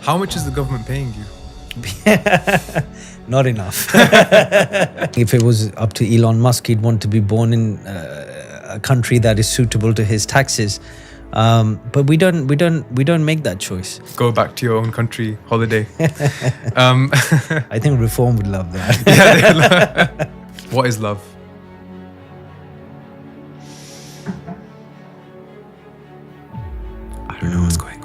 How much is the government paying you? Not enough. If it was up to Elon Musk, he'd want to be born in a country that is suitable to his taxes. But we don't make that choice. Go back to your own country holiday. I think Reform would love that. Yeah, what is love? I don't know what's going on.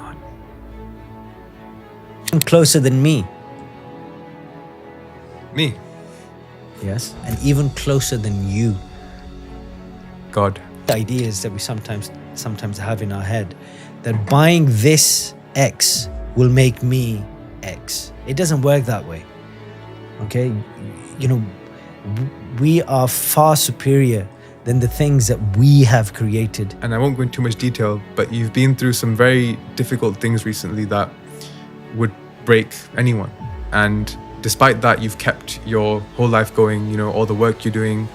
Closer than me. Me? Yes. And even closer than you. God. The ideas that we sometimes have in our head, that buying this X will make me X. It doesn't work that way. Okay? You know, we are far superior than the things that we have created. And I won't go into too much detail, but you've been through some very difficult things recently that would break anyone. And despite that, you've kept your whole life going, you know, all the work you're doing.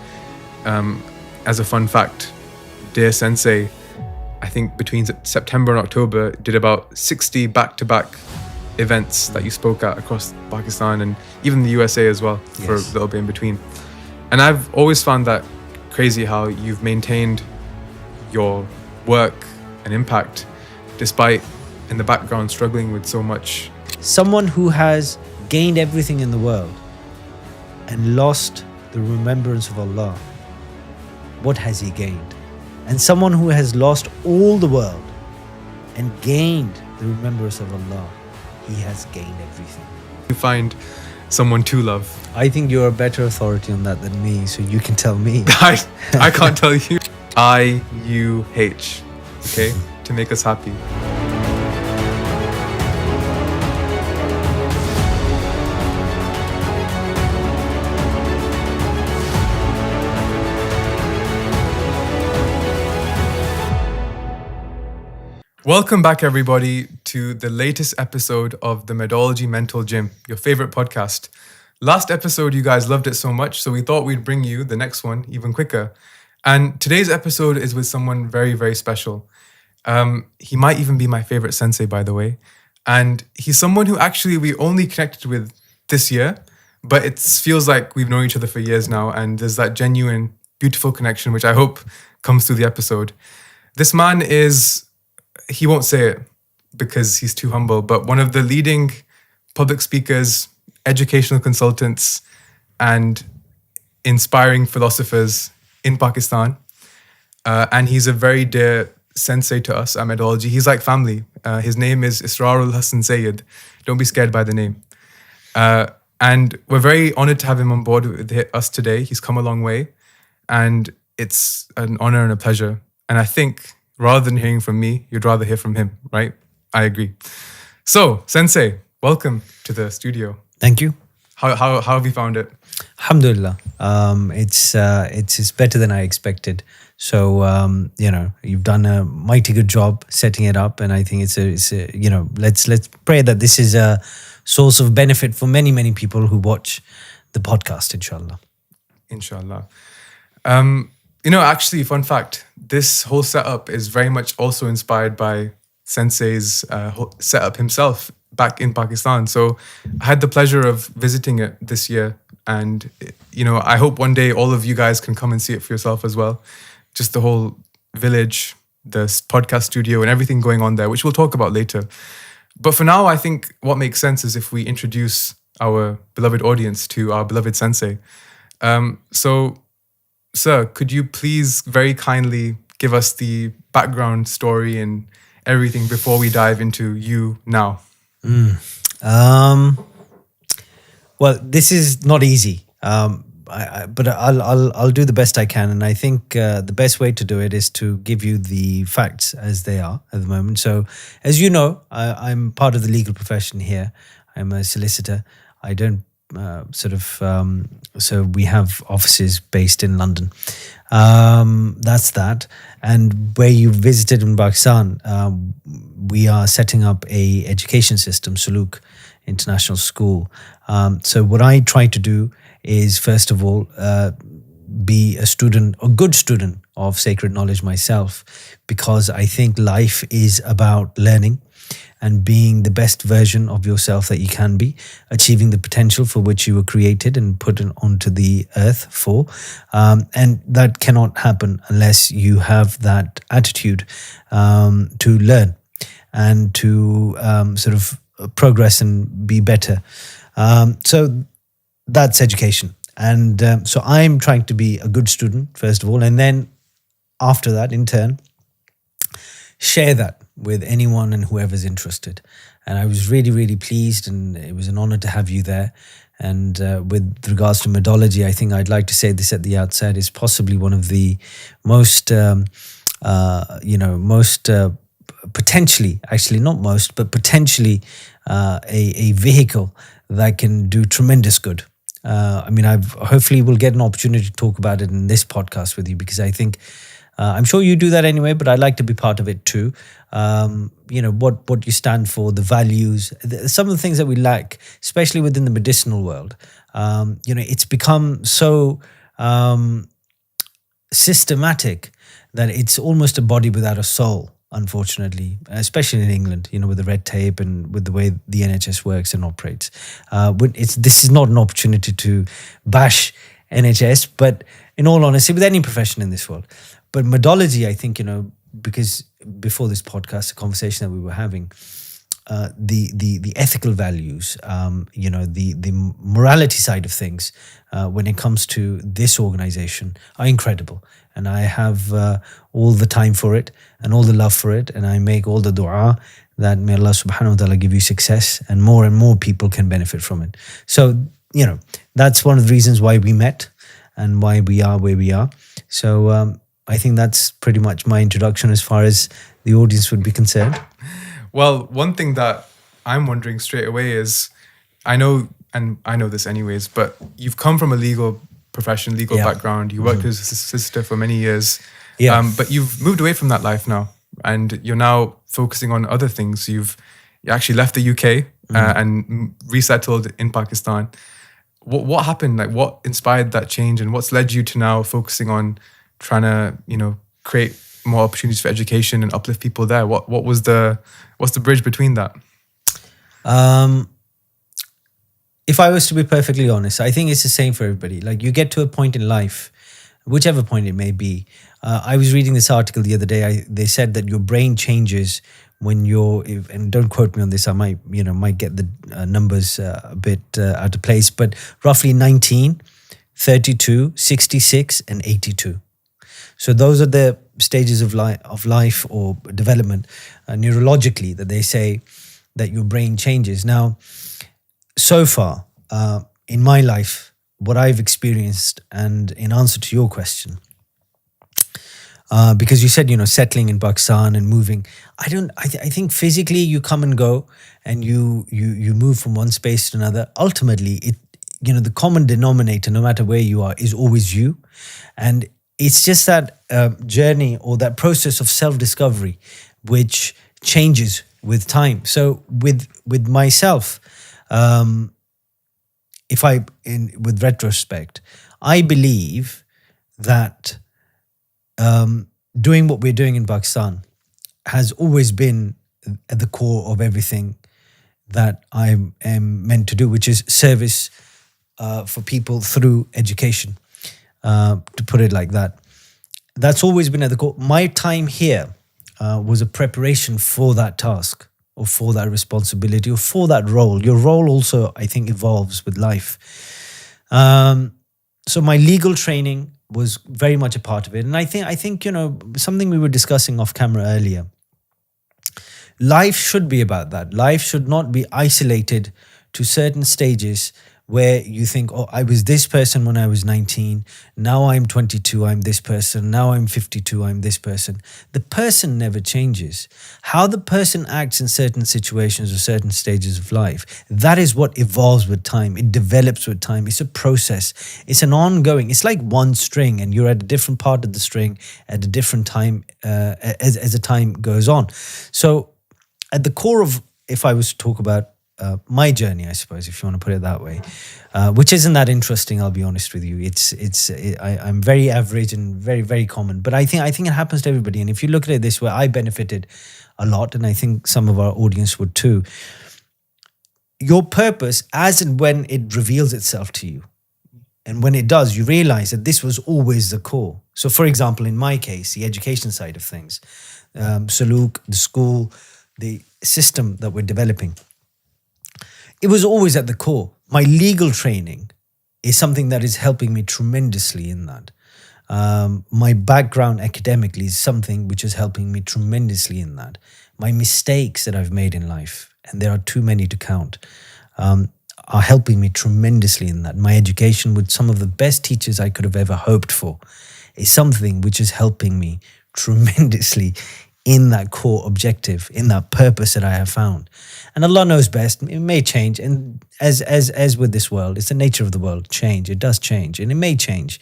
As a fun fact, dear sensei, I think between September and October, did about 60 back-to-back events that you spoke at across Pakistan and even the USA as well, for a little bit in between. And I've always found that crazy how you've maintained your work and impact despite in the background struggling with so much. Someone who has gained everything in the world and lost the remembrance of Allah, what has he gained? And someone who has lost all the world and gained the remembrance of Allah, he has gained everything. You find someone to love. I think you're a better authority on that than me, so you can tell me. I can't tell you. IUH, okay? To make us happy. Welcome back, everybody, to the latest episode of the Medology Mental Gym, your favorite podcast. Last episode, you guys loved it so much, so we thought we'd bring you the next one even quicker. And today's episode is with someone very, very special. He might even be my favorite sensei, by the way. And he's someone who actually we only connected with this year, but it feels like we've known each other for years now. And there's that genuine, beautiful connection, which I hope comes through the episode. This man is... He won't say it because he's too humble, but one of the leading public speakers, educational consultants, and inspiring philosophers in Pakistan. And he's a very dear sensei to us at Medology. He's like family. His name is Israr-ul-Hassan Syed. Don't be scared by the name. And we're very honored to have him on board with us today. He's come a long way, and it's an honor and a pleasure. And I think... rather than hearing from me, you'd rather hear from him, right? I agree. So, Sensei, welcome to the studio. Thank you. How have you found it? Alhamdulillah. It's better than I expected. So, you know, you've done a mighty good job setting it up, and I think it's a you know, let's pray that this is a source of benefit for many, many people who watch the podcast, inshallah. Inshallah. You know, actually, fun fact, this whole setup is very much also inspired by Sensei's setup himself back in Pakistan. So I had the pleasure of visiting it this year. And, you know, I hope one day all of you guys can come and see it for yourself as well. Just the whole village, the podcast studio and everything going on there, which we'll talk about later. But for now, I think what makes sense is if we introduce our beloved audience to our beloved Sensei. Sir, could you please very kindly give us the background story and everything before we dive into you now? Well, this is not easy, but I'll do the best I can. And I think the best way to do it is to give you the facts as they are at the moment. So, as you know, I'm part of the legal profession here. I'm a solicitor. I don't so we have offices based in London. That's that. And where you visited in Pakistan, we are setting up a education system, Suluk International School. So what I try to do is, first of all, be a good student of sacred knowledge myself, because I think life is about learning. and being the best version of yourself that you can be, achieving the potential for which you were created and put onto the earth for. And that cannot happen unless you have that attitude to learn and to sort of progress and be better. So that's education. And so I'm trying to be a good student, first of all, and then after that, in turn, share that with anyone and whoever's interested. And I was really, really pleased, and it was an honor to have you there. And with regards to Medology, I think I'd like to say this at the outset, is possibly one of the most, potentially, actually not most, but potentially a vehicle that can do tremendous good. Hopefully we'll get an opportunity to talk about it in this podcast with you, because I think, I'm sure you do that anyway, but I'd like to be part of it too. What you stand for, the values, some of the things that we lack, especially within the medicinal world. It's become so systematic that it's almost a body without a soul, unfortunately, especially in England, with the red tape and with the way the NHS works and operates. This is not an opportunity to bash NHS, but in all honesty, with any profession in this world. But Medology, I think, because before this podcast, the conversation that we were having, the ethical values, the morality side of things, when it comes to this organization, are incredible. And I have all the time for it and all the love for it. And I make all the dua that may Allah subhanahu wa ta'ala give you success and more people can benefit from it. So, that's one of the reasons why we met and why we are where we are. So I think that's pretty much my introduction as far as the audience would be concerned. Well, one thing that I'm wondering straight away is, I know this anyways, but you've come from a legal profession, legal background. You worked as a solicitor for many years, but you've moved away from that life now, and you're now focusing on other things. You actually left the UK and resettled in Pakistan. What happened? Like, what inspired that change, and what's led you to now focusing on trying to, create more opportunities for education and uplift people there? What's the bridge between that? If I was to be perfectly honest, I think it's the same for everybody. Like, you get to a point in life, whichever point it may be. I was reading this article the other day. They said that your brain changes when and don't quote me on this, I might get the numbers a bit out of place, but roughly 19, 32, 66, and 82. So those are the stages of life or development neurologically that they say that your brain changes. Now, so far in my life, what I've experienced, and in answer to your question, because you said, settling in Pakistan and moving, I think physically you come and go and you move from one space to another. Ultimately, the common denominator, no matter where you are, is always you. And it's just that journey or that process of self-discovery which changes with time. So with myself, with retrospect, I believe that doing what we're doing in Pakistan has always been at the core of everything that I am meant to do, which is service for people through education. To put it like that. That's always been at the core. My time here was a preparation for that task or for that responsibility or for that role. Your role also, I think, evolves with life. So my legal training was very much a part of it. And I think something we were discussing off camera earlier. Life should be about that. Life should not be isolated to certain stages where you think, oh, I was this person when I was 19. Now I'm 22, I'm this person. Now I'm 52, I'm this person. The person never changes. How the person acts in certain situations or certain stages of life, that is what evolves with time. It develops with time. It's a process. It's an ongoing, it's like one string and you're at a different part of the string at a different time as the time goes on. So at the core of, if I was to talk about my journey, I suppose, if you want to put it that way, which isn't that interesting. I'll be honest with you. I'm very average and very, very common. But I think it happens to everybody. And if you look at it this way, I benefited a lot, and I think some of our audience would too. Your purpose, as and when it reveals itself to you, and when it does, you realize that this was always the core. So, for example, in my case, the education side of things, Suluk, the school, the system that we're developing, it was always at the core. My legal training is something that is helping me tremendously in that. My background academically is something which is helping me tremendously in that. My mistakes that I've made in life, and there are too many to count, are helping me tremendously in that. My education with some of the best teachers I could have ever hoped for is something which is helping me tremendously in that core objective, in that purpose that I have found. And Allah knows best. It may change. And as with this world, it's the nature of the world, change. It does change and it may change.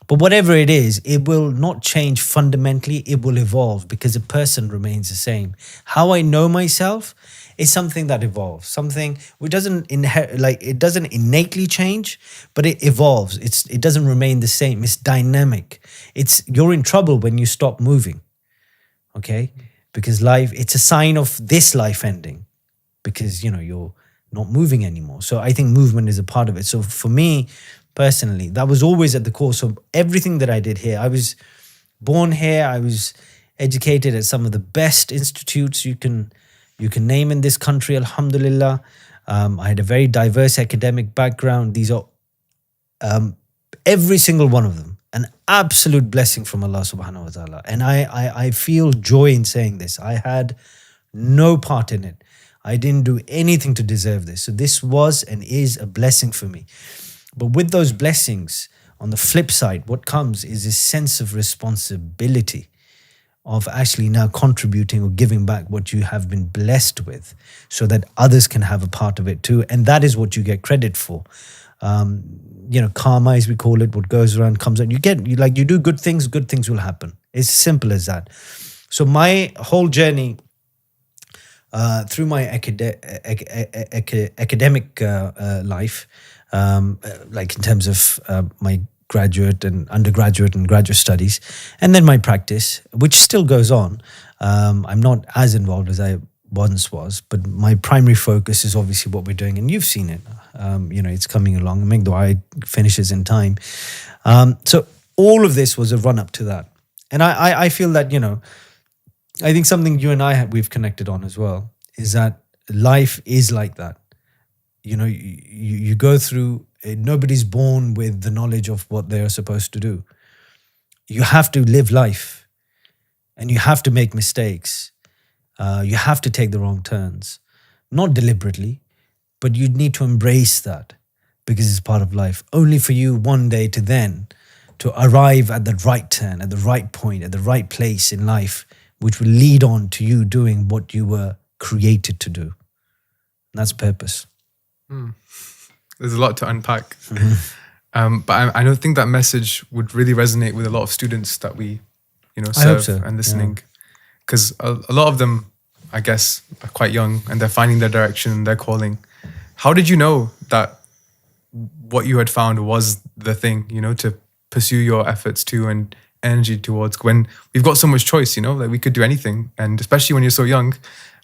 But whatever it is, it will not change fundamentally. It will evolve because a person remains the same. How I know myself is something that evolves, something which doesn't it doesn't innately change, but it evolves. It doesn't remain the same. It's dynamic. You're in trouble when you stop moving. Okay? Because life, it's a sign of this life ending because, you're not moving anymore. So I think movement is a part of it. So for me, personally, that was always at the core. So everything that I did here, I was born here. I was educated at some of the best institutes you can name in this country, alhamdulillah. I had a very diverse academic background. These are, every single one of them, an absolute blessing from Allah subhanahu wa ta'ala. And I feel joy in saying this. I had no part in it. I didn't do anything to deserve this. So this was and is a blessing for me. But with those blessings, on the flip side, what comes is a sense of responsibility of actually now contributing or giving back what you have been blessed with so that others can have a part of it too. And that is what you get credit for. Karma, as we call it, what goes around comes out. You do good things will happen. It's simple as that. So my whole journey through my academic life, like in terms of my graduate and undergraduate and graduate studies, and then my practice, which still goes on. I'm not as involved as I once was, but my primary focus is obviously what we're doing, and you've seen it. It's coming along. Make dua, it finishes in time. So all of this was a run up to that, and I feel that I think something you and we've connected on as well is that life is like that. You go through. Nobody's born with the knowledge of what they are supposed to do. You have to live life, and you have to make mistakes. You have to take the wrong turns, not deliberately, but you need to embrace that because it's part of life. Only for you one day to arrive at the right turn, at the right point, at the right place in life, which will lead on to you doing what you were created to do. And that's purpose. There's a lot to unpack. But I don't think that message would really resonate with a lot of students that we, serve and listening. Because a lot of them, I guess, are quite young and they're finding their direction, their calling. How did you know that what you had found was the thing, to pursue your efforts to and energy towards, when we've got so much choice, like we could do anything. And especially when you're so young,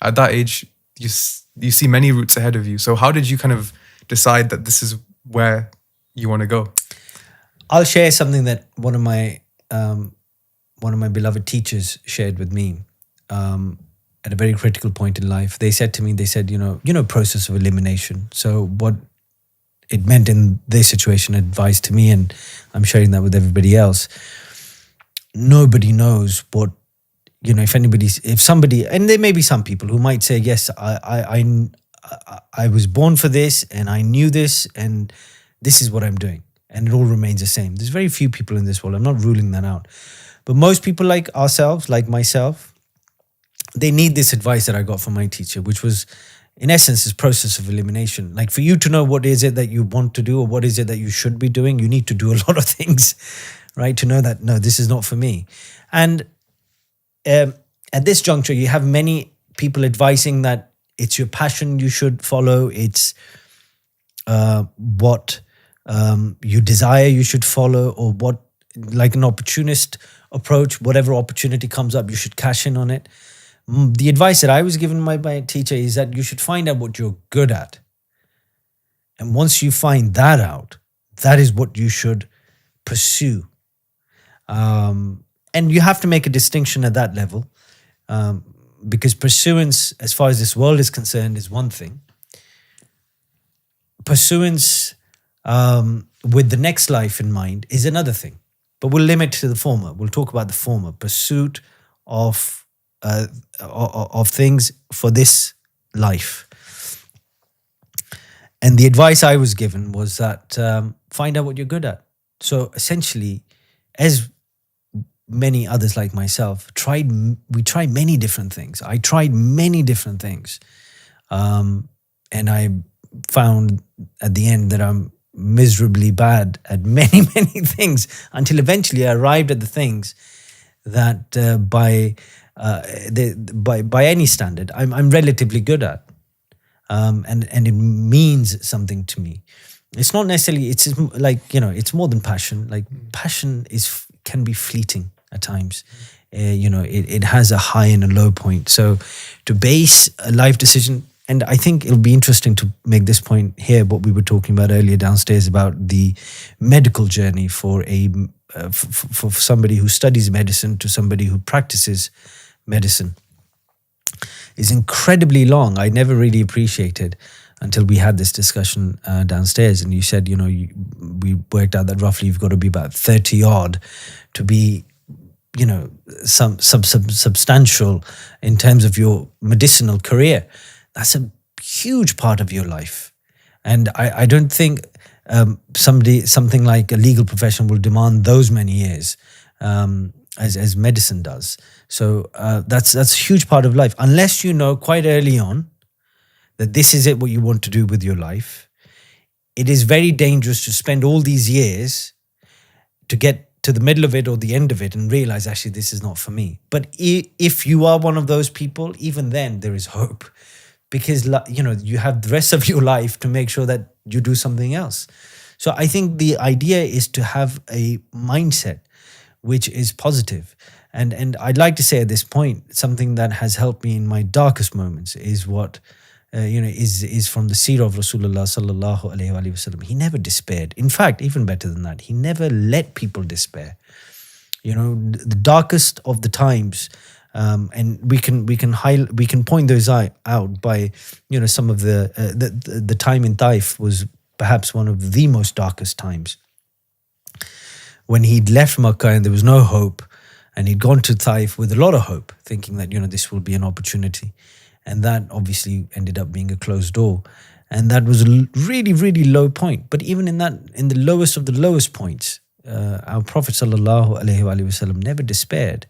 at that age, you see many routes ahead of you. So how did you kind of decide that this is where you want to go? I'll share something that one of my beloved teachers shared with me at a very critical point in life. They said to me, process of elimination. So what it meant in their situation, advised to me, and I'm sharing that with everybody else. Nobody knows what, if somebody, and there may be some people who might say, yes, I was born for this and I knew this and this is what I'm doing. And it all remains the same. There's very few people in this world. I'm not ruling that out. But most people like ourselves, like myself, they need this advice that I got from my teacher, which was, in essence, this process of elimination. Like for you to know what is it that you want to do or what is it that you should be doing, you need to do a lot of things, right? To know that, no, this is not for me. And at this juncture, you have many people advising that it's your passion you should follow. It's what you desire you should follow, or what, like an opportunist approach, whatever opportunity comes up, you should cash in on it. The advice that I was given by my teacher is that you should find out what you're good at. And once you find that out, that is what you should pursue. And you have to make a distinction at that level, because pursuance, as far as this world is concerned, is one thing. Pursuance with the next life in mind is another thing. But we'll limit to the former. We'll talk about the former, pursuit of things for this life. And the advice I was given was that find out what you're good at. So essentially, as many others like myself we tried many different things. I tried many different things. And I found at the end that I'm miserably bad at many, many things, until eventually I arrived at the things that by any standard, I'm relatively good at. And it means something to me. It's not necessarily, it's like, it's more than passion. Like passion can be fleeting at times. It has a high and a low point. So to base a life decision, and I think it'll be interesting to make this point here, what we were talking about earlier downstairs about the medical journey for for somebody who studies medicine to somebody who practices medicine, is incredibly long. I never really appreciated until we had this discussion downstairs, and you said, we worked out that roughly you've got to be about 30 odd to be, some substantial in terms of your medicinal career. That's a huge part of your life. And I don't think something like a legal profession will demand those many years as medicine does. So that's a huge part of life. Unless you know quite early on that this is what you want to do with your life, it is very dangerous to spend all these years to get to the middle of it or the end of it and realize, actually, this is not for me. But if you are one of those people, even then there is hope. Because, you have the rest of your life to make sure that you do something else. So I think the idea is to have a mindset which is positive. And I'd like to say at this point, something that has helped me in my darkest moments is what, is from the seerah of Rasulullah sallallahu alaihi wasallam. He never despaired. In fact, even better than that, he never let people despair. The darkest of the times, and we can point those out by some of the time in Taif was perhaps one of the most darkest times, when he'd left Makkah and there was no hope, and he'd gone to Taif with a lot of hope, thinking that this will be an opportunity, and that obviously ended up being a closed door, and that was a really, really low point. But even in the lowest of the lowest points, our Prophet sallallahu alaihi wasallam never despaired.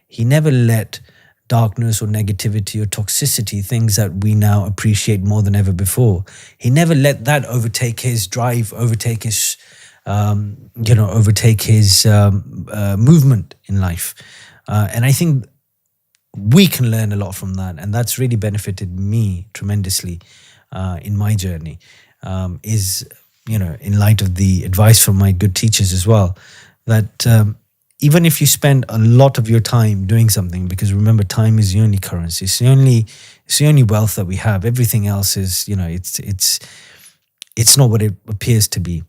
He never let darkness or negativity or toxicity, things that we now appreciate more than ever before, he never let that overtake his drive, overtake his movement in life. And I think we can learn a lot from that. And that's really benefited me tremendously in my journey, in light of the advice from my good teachers as well, that even if you spend a lot of your time doing something, because remember, time is the only currency, it's the only wealth that we have. Everything else is, it's not what it appears to be.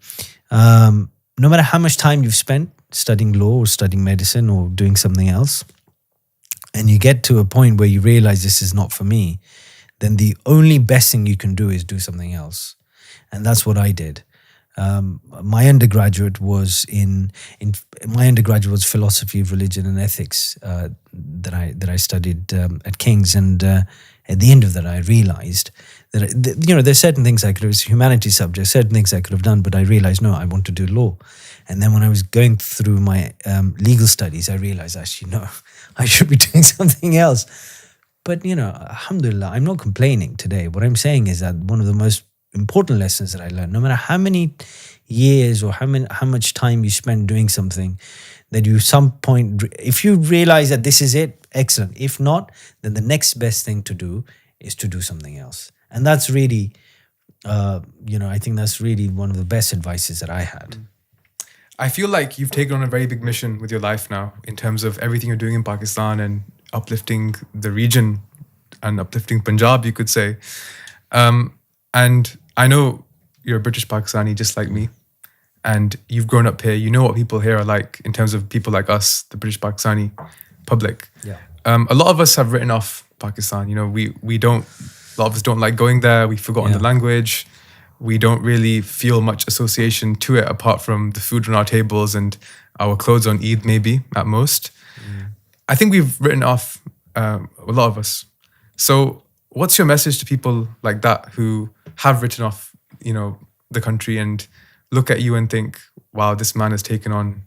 No matter how much time you've spent studying law or studying medicine or doing something else, and you get to a point where you realize this is not for me, then the only best thing you can do is do something else. And that's what I did. My undergraduate was philosophy of religion and ethics that I studied at King's, and at the end of that I realized that there's certain things I could have, humanities subjects, certain things I could have done, but I realized no, I want to do law. And then when I was going through my legal studies, I realized actually no, I should be doing something else. But alhamdulillah, I'm not complaining today. What I'm saying is that one of the most important lessons that I learned, no matter how many years or how much time you spend doing something, that you some point, if you realize that this is it, excellent. If not, then the next best thing to do is to do something else. And that's really, I think that's really one of the best advices that I had. I feel like you've taken on a very big mission with your life now in terms of everything you're doing in Pakistan and uplifting the region and uplifting Punjab, you could say. And I know you're a British Pakistani just like me, and you've grown up here. You know what people here are like in terms of people like us, the British Pakistani public. Yeah. A lot of us have written off Pakistan. You know, we don't. A lot of us don't like going there. We've forgotten the language. We don't really feel much association to it apart from the food on our tables and our clothes on Eid, maybe at most. I think we've written off a lot of us. So, what's your message to people like that who have written off, the country and look at you and think, "Wow, this man has taken on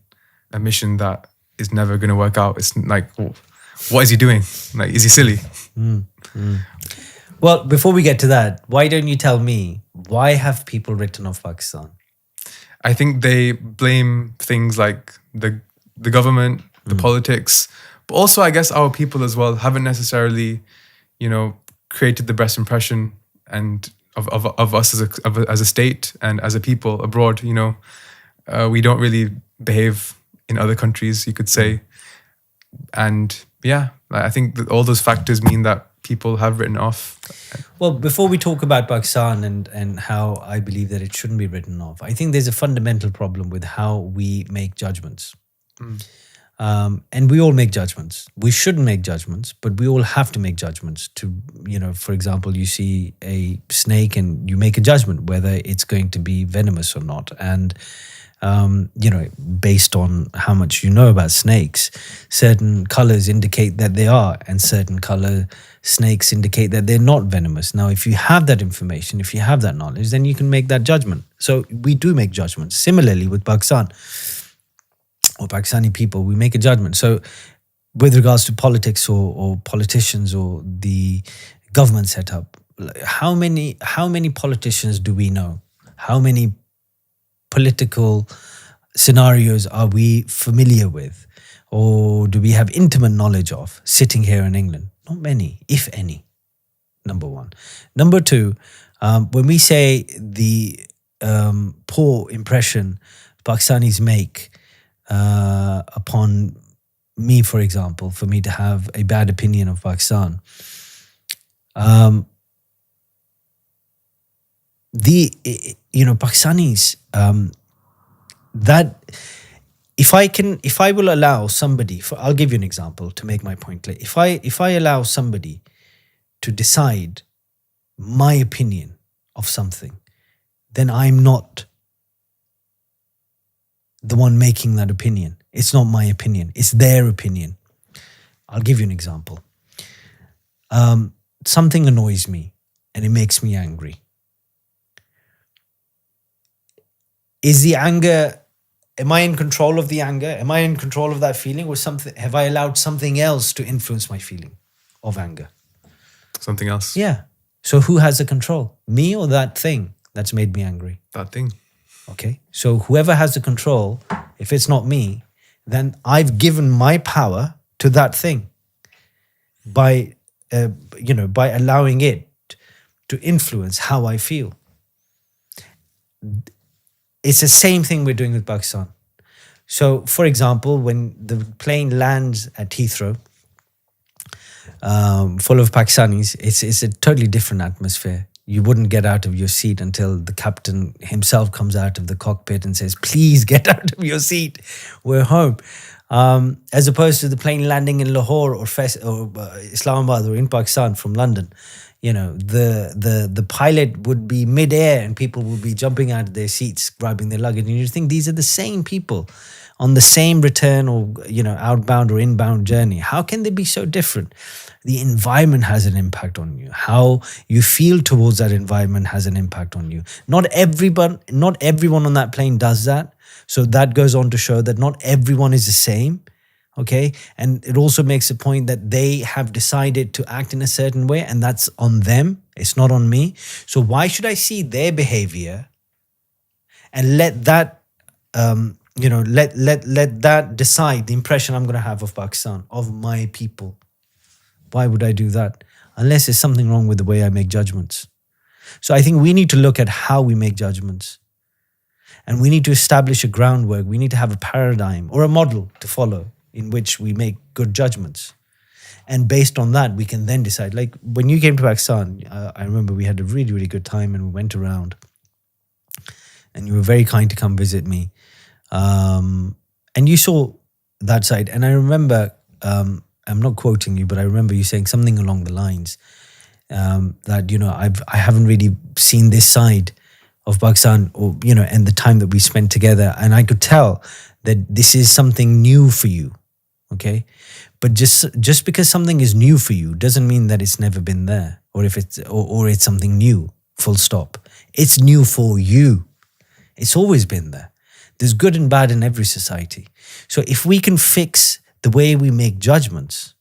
a mission that is never going to work out." It's like, what is he doing? Like, is he silly? Well, before we get to that, why don't you tell me, why have people written off Pakistan? I think they blame things like the government, the politics, but also I guess our people as well haven't necessarily, created the best impression and of us as a state and as a people abroad. We don't really behave in other countries, you could say, and yeah, I think that all those factors mean that people have written off. Well, before we talk about Pakistan and how I believe that it shouldn't be written off, I think there's a fundamental problem with how we make judgments. And we all make judgments. We shouldn't make judgments, but we all have to make judgments to, for example, you see a snake and you make a judgment whether it's going to be venomous or not. And based on how much you know about snakes, certain colors indicate that they are, and certain color snakes indicate that they're not venomous. Now, if you have that information, if you have that knowledge, then you can make that judgment. So we do make judgments. Similarly with Pakistan or Pakistani people, we make a judgment. So with regards to politics or politicians or the government setup, how many politicians do we know? How many political scenarios are we familiar with, or do we have intimate knowledge of sitting here in England? Not many, if any, number one. Number two, when we say the poor impression Pakistanis make upon me, for example, for me to have a bad opinion of Pakistan, Pakistanis, that if I will allow somebody, I'll give you an example to make my point clear. If I allow somebody to decide my opinion of something, then I'm not the one making that opinion. It's not my opinion. It's their opinion. I'll give you an example. Something annoys me and it makes me angry. Is the anger, am I in control of the anger? Am I in control of that feeling, or something? Have I allowed something else to influence my feeling of anger? Something else. Yeah. So who has the control? Me or that thing that's made me angry? That thing. Okay. So whoever has the control, if it's not me, then I've given my power to that thing by allowing it to influence how I feel. It's the same thing we're doing with Pakistan. So, for example, when the plane lands at Heathrow, full of Pakistanis, it's a totally different atmosphere. You wouldn't get out of your seat until the captain himself comes out of the cockpit and says, "Please get out of your seat. We're home." As opposed to the plane landing in Lahore or Islamabad or in Pakistan from London. The pilot would be mid-air and people would be jumping out of their seats, grabbing their luggage. And you think these are the same people on the same return or, outbound or inbound journey. How can they be so different? The environment has an impact on you. How you feel towards that environment has an impact on you. Not everyone on that plane does that. So that goes on to show that not everyone is the same. Okay. And it also makes a point that they have decided to act in a certain way, and that's on them. It's not on me. So why should I see their behavior and let that, let that decide the impression I'm going to have of Pakistan, of my people? Why would I do that? unless there's something wrong with the way I make judgments. So I think we need to look at how we make judgments. And we need to establish a groundwork. We need to have a paradigm or a model to follow in which we make good judgments. And based on that, we can then decide. Like when you came to Pakistan, I remember we had a really, really good time and we went around. And you were very kind to come visit me. And you saw that side. And I remember, I'm not quoting you, but I remember you saying something along the lines that, you know, I haven't really seen this side of Pakistan, or, you know, and the time that we spent together. And I could tell that this is something new for you. Okay. But just because something is new for you doesn't mean that it's never been there, or if it's or it's something new, full stop. It's new for you. It's always been there. There's good and bad in every society. So if we can fix the way we make judgments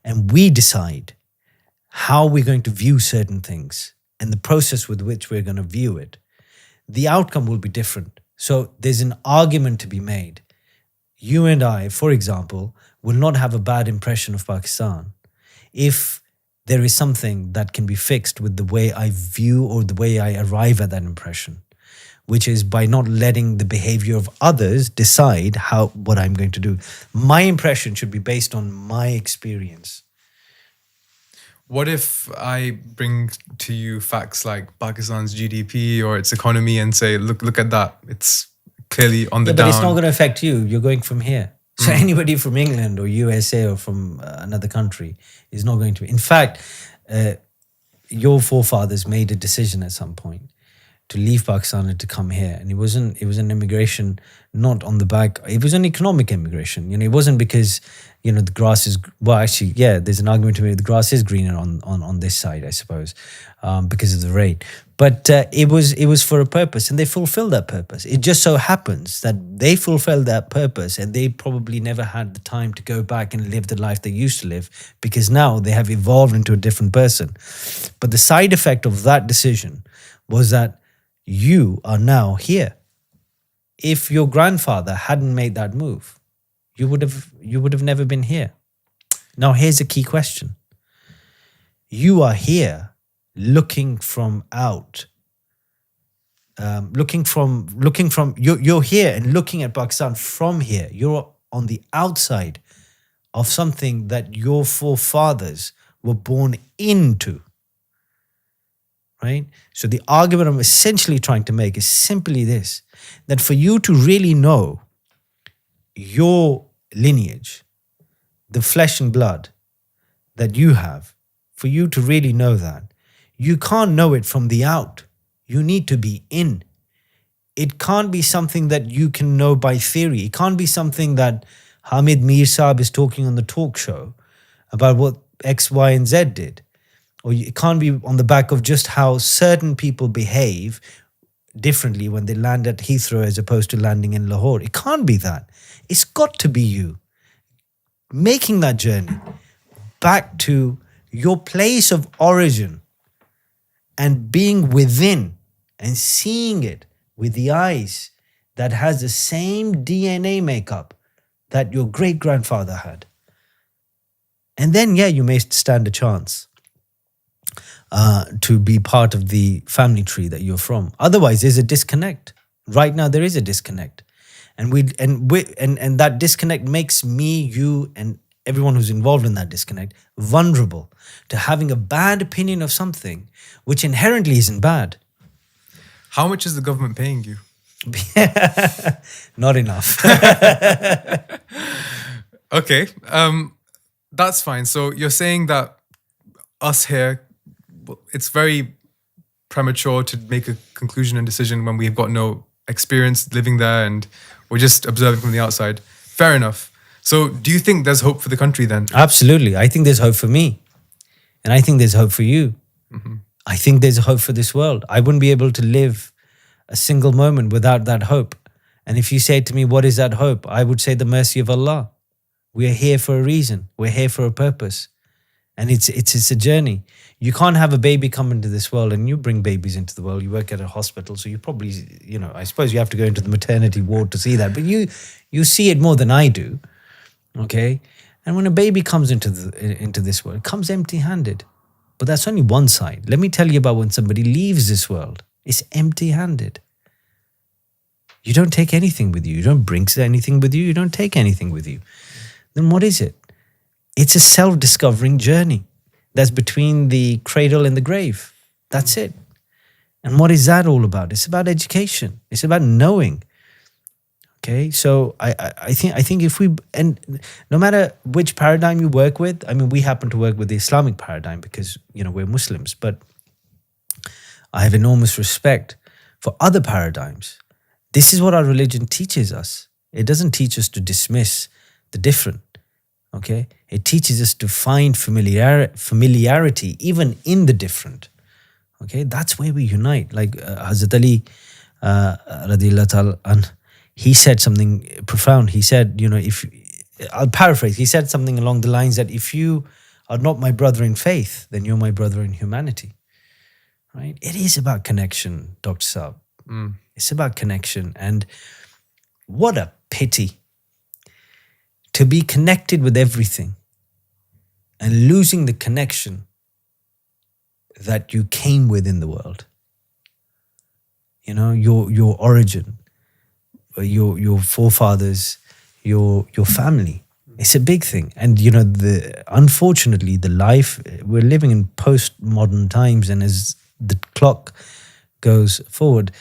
and we decide how we're going to view certain things and the process with which we're going to view it, the outcome will be different. So there's an argument to be made. You and I, for example, will not have a bad impression of Pakistan if there is something that can be fixed with the way I view or the way I arrive at that impression, which is by not letting the behavior of others decide what I'm going to do. My impression should be based on my experience. What if I bring to you facts like Pakistan's GDP or its economy and say, look at that. It's clearly on the down. But it's not going to affect you. You're going from here. So anybody from England or USA or from another country is not going to. In fact, your forefathers made a decision at some point to leave Pakistan and to come here. And it was an immigration, not on the back, it was an economic immigration. You know, it wasn't because, you know, the grass is, well, actually, yeah, there's an argument to be the grass is greener on this side, I suppose, because of the rate. But it was for a purpose, and they fulfilled that purpose. It just so happens that they fulfilled that purpose and they probably never had the time to go back and live the life they used to live, because now they have evolved into a different person. But the side effect of that decision was that you are now here. If your grandfather hadn't made that move, you would have never been here. Now, here's a key question. You are here looking from out. You're here and looking at Pakistan from here. You're on the outside of something that your forefathers were born into. Right? So the argument I'm essentially trying to make is simply this, that for you to really know your lineage, the flesh and blood that you have, for you to really know that, you can't know it from the out. You need to be in. It can't be something that you can know by theory. It can't be something that Hamid Mir Saab is talking on the talk show about what X, Y, and Z did. Or it can't be on the back of just how certain people behave differently when they land at Heathrow as opposed to landing in Lahore. It can't be that. It's got to be you making that journey back to your place of origin and being within and seeing it with the eyes that has the same DNA makeup that your great-grandfather had. And then, yeah, you may stand a chance to be part of the family tree that you're from. Otherwise, there's a disconnect. Right now, there is a disconnect. And that disconnect makes me, you, and everyone who's involved in that disconnect vulnerable to having a bad opinion of something which inherently isn't bad. How much is the government paying you? Not enough. Okay, that's fine. So you're saying that us here, it's very premature to make a conclusion and decision when we've got no experience living there and we're just observing from the outside. Fair enough. So do you think there's hope for the country then? Absolutely. I think there's hope for me. And I think there's hope for you. Mm-hmm. I think there's hope for this world. I wouldn't be able to live a single moment without that hope. And if you say to me, what is that hope? I would say the mercy of Allah. We are here for a reason. We're here for a purpose. And it's a journey. You can't have a baby come into this world, and you bring babies into the world. You work at a hospital, so you probably, I suppose you have to go into the maternity ward to see that. But you see it more than I do, okay? And when a baby comes into this world, it comes empty-handed. But that's only one side. Let me tell you about when somebody leaves this world. It's empty-handed. You don't take anything with you. You don't bring anything with you. You don't take anything with you. Then what is it? It's a self-discovering journey that's between the cradle and the grave. That's it. And what is that all about? It's about education. It's about knowing. Okay, so I think if we, and no matter which paradigm you work with, I mean, we happen to work with the Islamic paradigm because, we're Muslims, but I have enormous respect for other paradigms. This is what our religion teaches us. It doesn't teach us to dismiss the different, okay? It teaches us to find familiarity even in the different, okay? That's where we unite. Like Hazrat Ali, radiyallahu ta'ala anhu, he said something profound. He said, I'll paraphrase, he said something along the lines that if you are not my brother in faith, then you're my brother in humanity, right? It is about connection, Dr. Saab. It's about connection. And what a pity to be connected with everything and losing the connection that you came with in the world. Your origin, your forefathers, your family. It's a big thing. And unfortunately the life, we're living in postmodern times, and as the clock goes forward,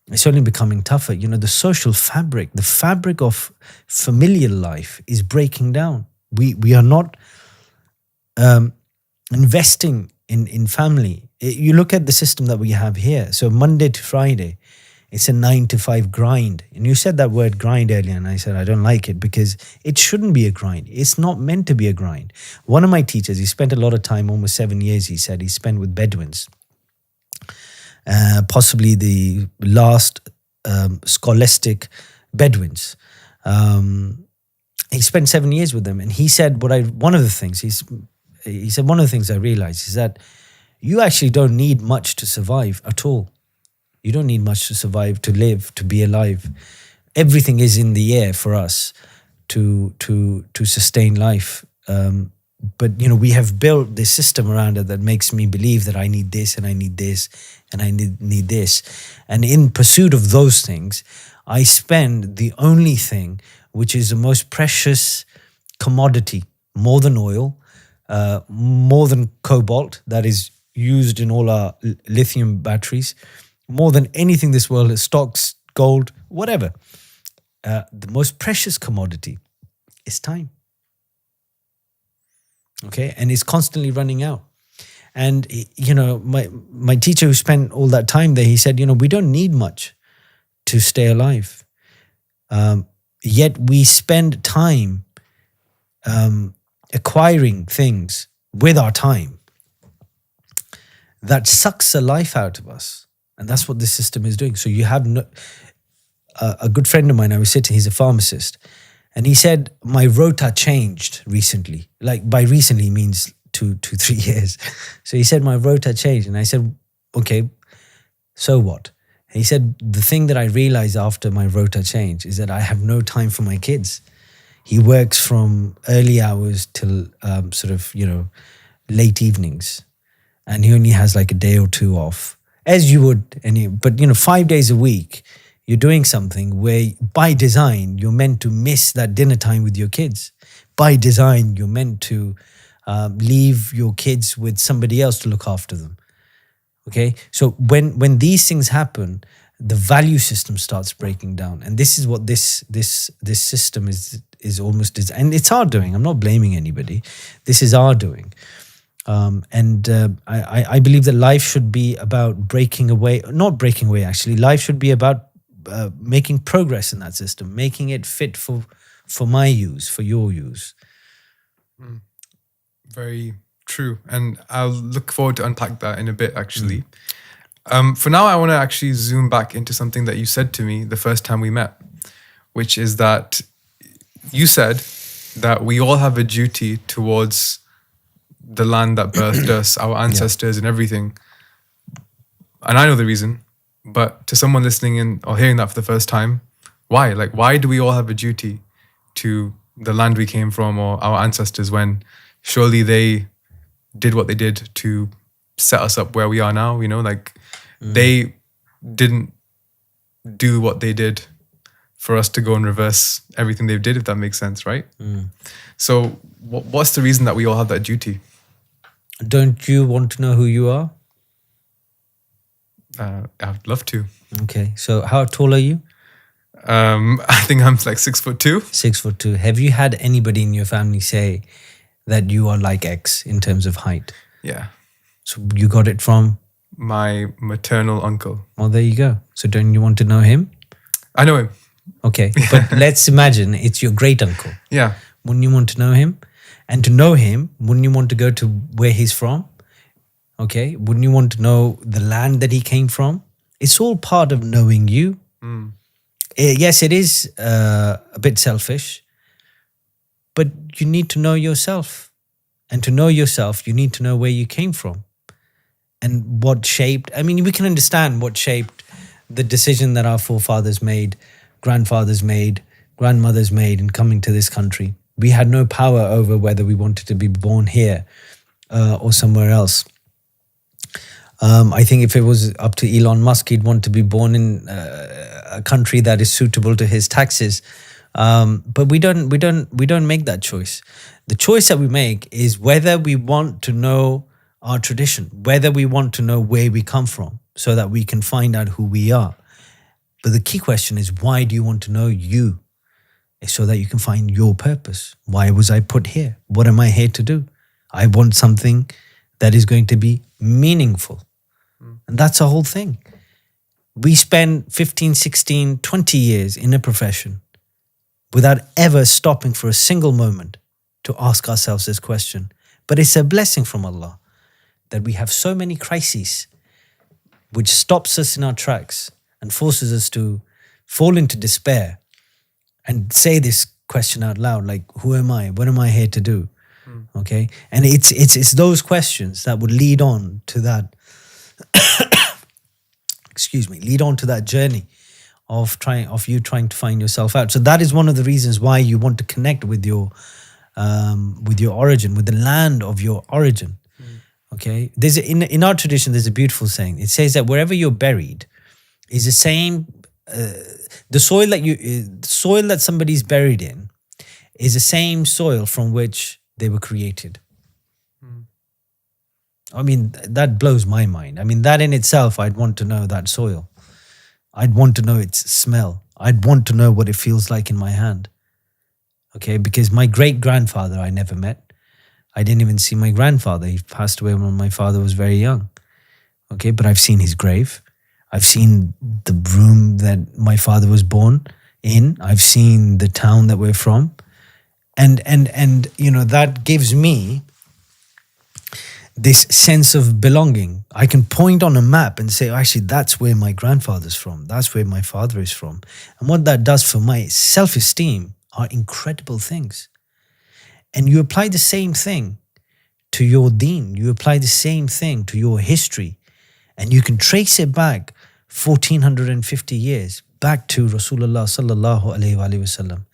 it's only becoming tougher. The social fabric, the fabric of familial life is breaking down. We are not investing in family. You look at the system that we have here. So Monday to Friday, it's a 9-to-5 grind. And you said that word grind earlier, and I said I don't like it because it shouldn't be a grind. It's not meant to be a grind. One of my teachers, he spent a lot of time, almost 7 years, he said, he spent with Bedouins. Possibly the last scholastic Bedouins. He spent 7 years with them, and he said one of the things I realized is that you actually don't need much to survive at all. You don't need much to survive, to live, to be alive. Everything is in the air for us to sustain life. But we have built this system around it that makes me believe that I need this and I need this and I need this. And in pursuit of those things, I spend the only thing which is the most precious commodity, more than oil, more than cobalt that is used in all our lithium batteries, more than anything this world has, stocks, gold, whatever. The most precious commodity is time. Okay, and it's constantly running out. And my teacher who spent all that time there, he said, we don't need much to stay alive. Yet we spend time acquiring things with our time that sucks the life out of us. And that's what this system is doing. So you have a good friend of mine, I was sitting, he's a pharmacist. And he said, my rota changed recently. Like by recently means 2-3 years. So he said, my rota changed. And I said, okay, so what? And he said, the thing that I realized after my rota change is that I have no time for my kids. He works from early hours till late evenings. And he only has like a day or two off, as you would. But 5 days a week, you're doing something where by design, you're meant to miss that dinner time with your kids. By design, you're meant to leave your kids with somebody else to look after them. Okay? So when these things happen, the value system starts breaking down. And this is what this system is almost, and it's our doing. I'm not blaming anybody. This is our doing. I believe that life should be about not breaking away actually. Life should be about making progress in that system, making it fit for my use, for your use. Very true. And I'll look forward to unpack that in a bit, actually. For now, I want to actually zoom back into something that you said to me the first time we met, which is that you said that we all have a duty towards the land that birthed us, our ancestors and everything. And I know the reason, but to someone listening in or hearing that for the first time, why? Like, why do we all have a duty to the land we came from or our ancestors when surely they did what they did to set us up where we are now. Like they didn't do what they did for us to go and reverse everything they did, if that makes sense, right? So what's the reason that we all have that duty? Don't you want to know who you are? I'd love to. Okay, so how tall are you? I think I'm like 6'2". 6'2". Have you had anybody in your family say that you are like X in terms of height? Yeah. So you got it from? My maternal uncle. Well, there you go. So don't you want to know him? I know him. Okay, but let's imagine it's your great uncle. Yeah. Wouldn't you want to know him? And to know him, wouldn't you want to go to where he's from? Okay, wouldn't you want to know the land that he came from? It's all part of knowing you. Yes, it is a bit selfish, but you need to know yourself. And to know yourself, you need to know where you came from and what shaped. I mean, we can understand what shaped the decision that our forefathers made, grandfathers made, grandmothers made in coming to this country. We had no power over whether we wanted to be born here or somewhere else. I think if it was up to Elon Musk, he'd want to be born in a country that is suitable to his taxes. But we don't make that choice. The choice that we make is whether we want to know our tradition, whether we want to know where we come from, so that we can find out who we are. But the key question is, why do you want to know you? It's so that you can find your purpose. Why was I put here? What am I here to do? I want something that is going to be meaningful. And that's the whole thing. We spend 15, 16, 20 years in a profession without ever stopping for a single moment to ask ourselves this question. But it's a blessing from Allah that we have so many crises which stops us in our tracks and forces us to fall into despair and say this question out loud, like, who am I? What am I here to do? Okay? And it's those questions that would lead on to that lead on to that journey of you trying to find yourself out. So that is one of the reasons why you want to connect with your origin, with the land of your origin. Okay, there's in our tradition there's a beautiful saying. It says that wherever you're buried is the same. The soil that somebody's buried in is the same soil from which they were created. I mean, that blows my mind. I mean, that in itself, I'd want to know that soil. I'd want to know its smell. I'd want to know what it feels like in my hand. Okay, because my great-grandfather I never met. I didn't even see my grandfather. He passed away when my father was very young. Okay, but I've seen his grave. I've seen the room that my father was born in. I've seen the town that we're from. And you know, that gives me this sense of belonging. I can point on a map and say, actually, that's where my grandfather's from. That's where my father is from. And what that does for my self-esteem are incredible things. And you apply the same thing to your deen. You apply the same thing to your history. And you can trace it back 1450 years, back to Rasulullah sallallahu alaihi wasallam.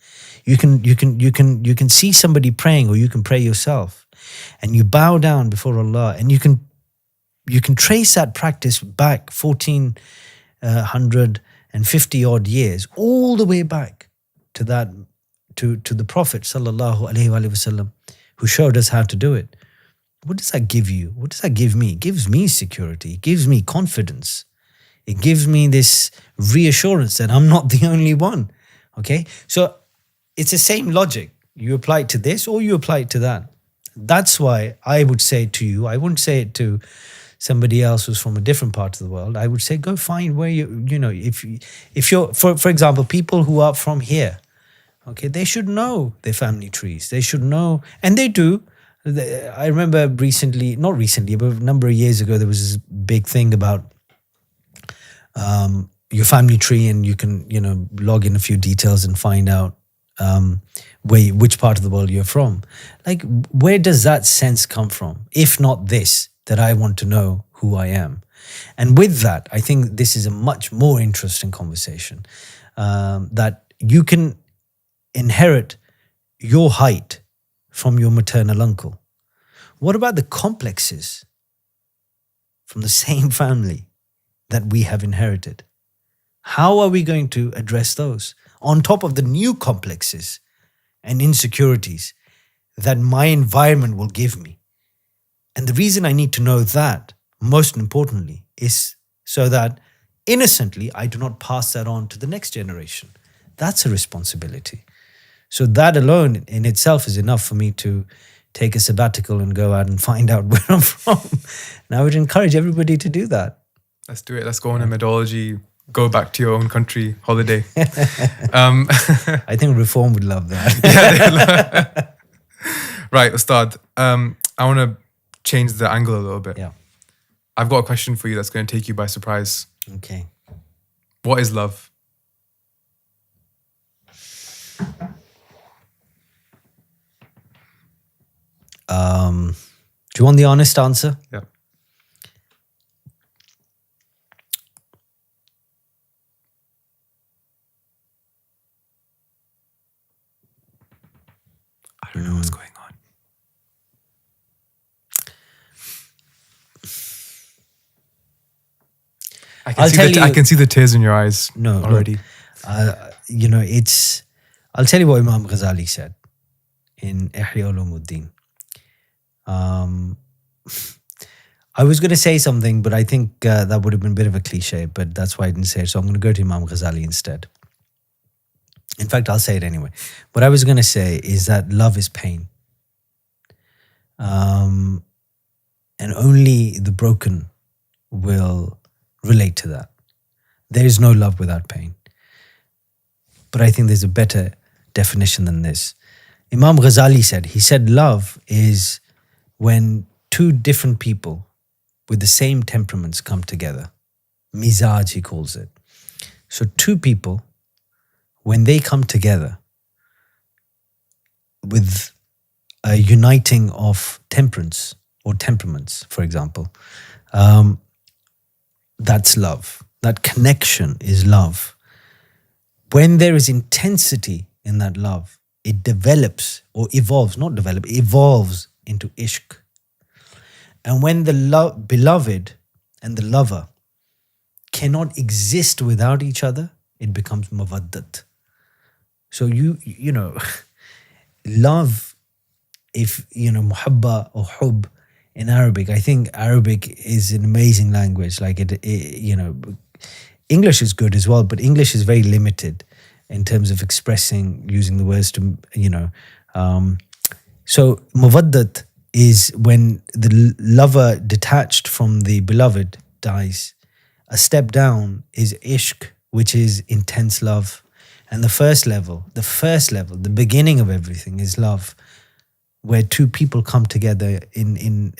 You can see somebody praying, or you can pray yourself, and you bow down before Allah, and you can trace that practice back 1450 odd years, all the way back to that to the Prophet sallallahu alaihi wasallam, who showed us how to do it. What does that give you? What does that give me? It gives me security. It gives me confidence. It gives me this reassurance that I'm not the only one. Okay, so it's the same logic. You apply it to this, or you apply it to that. That's why I would say to you, I wouldn't say it to somebody else who's from a different part of the world. I would say, go find where you know, if you're, for example, people who are from here, okay, they should know their family trees. They should know, and they do. I remember not recently, but a number of years ago, there was this big thing about your family tree, and you can, you know, log in a few details and find out which part of the world you're from. Like, where does that sense come from? If not this, that I want to know who I am. And with that, I think this is a much more interesting conversation, that you can inherit your height from your maternal uncle. What about the complexes from the same family that we have inherited. How are we going to address those on top of the new complexes and insecurities that my environment will give me? And the reason I need to know that, most importantly, is so that innocently I do not pass that on to the next generation. That's a responsibility. So that alone in itself is enough for me to take a sabbatical and go out and find out where I'm from. And I would encourage everybody to do that. Let's do it. Let's go on a Medology, go back to your own country holiday. I think Reform would love that. Right, Ustad. I want to change the angle a little bit. Yeah. I've got a question for you that's going to take you by surprise. Okay. What is love? Do you want the honest answer? Yeah. I don't know what's going on. I can see the tears in your eyes already. I'll tell you what Imam Ghazali said in Ihya Ulumuddin. I was going to say something, but I think that would have been a bit of a cliche, but that's why I didn't say it. So I'm going to go to Imam Ghazali instead. In fact, I'll say it anyway. What I was going to say is that love is pain. And only the broken will relate to that. There is no love without pain. But I think there's a better definition than this. Imam Ghazali said love is when two different people with the same temperaments come together. Mizaj, he calls it. So two people, when they come together with a uniting of temperance or temperaments, for example, that's love. That connection is love. When there is intensity in that love, it develops or evolves, not develop, evolves into ishq. And when the beloved and the lover cannot exist without each other, it becomes mawaddat. So you know, love, if muhabba or hub in Arabic, I think Arabic is an amazing language. Like English is good as well, but English is very limited in terms of expressing, using the words to, so mawaddat is when the lover detached from the beloved dies. A step down is ishq, which is intense love. And the first level, the beginning of everything is love, where two people come together when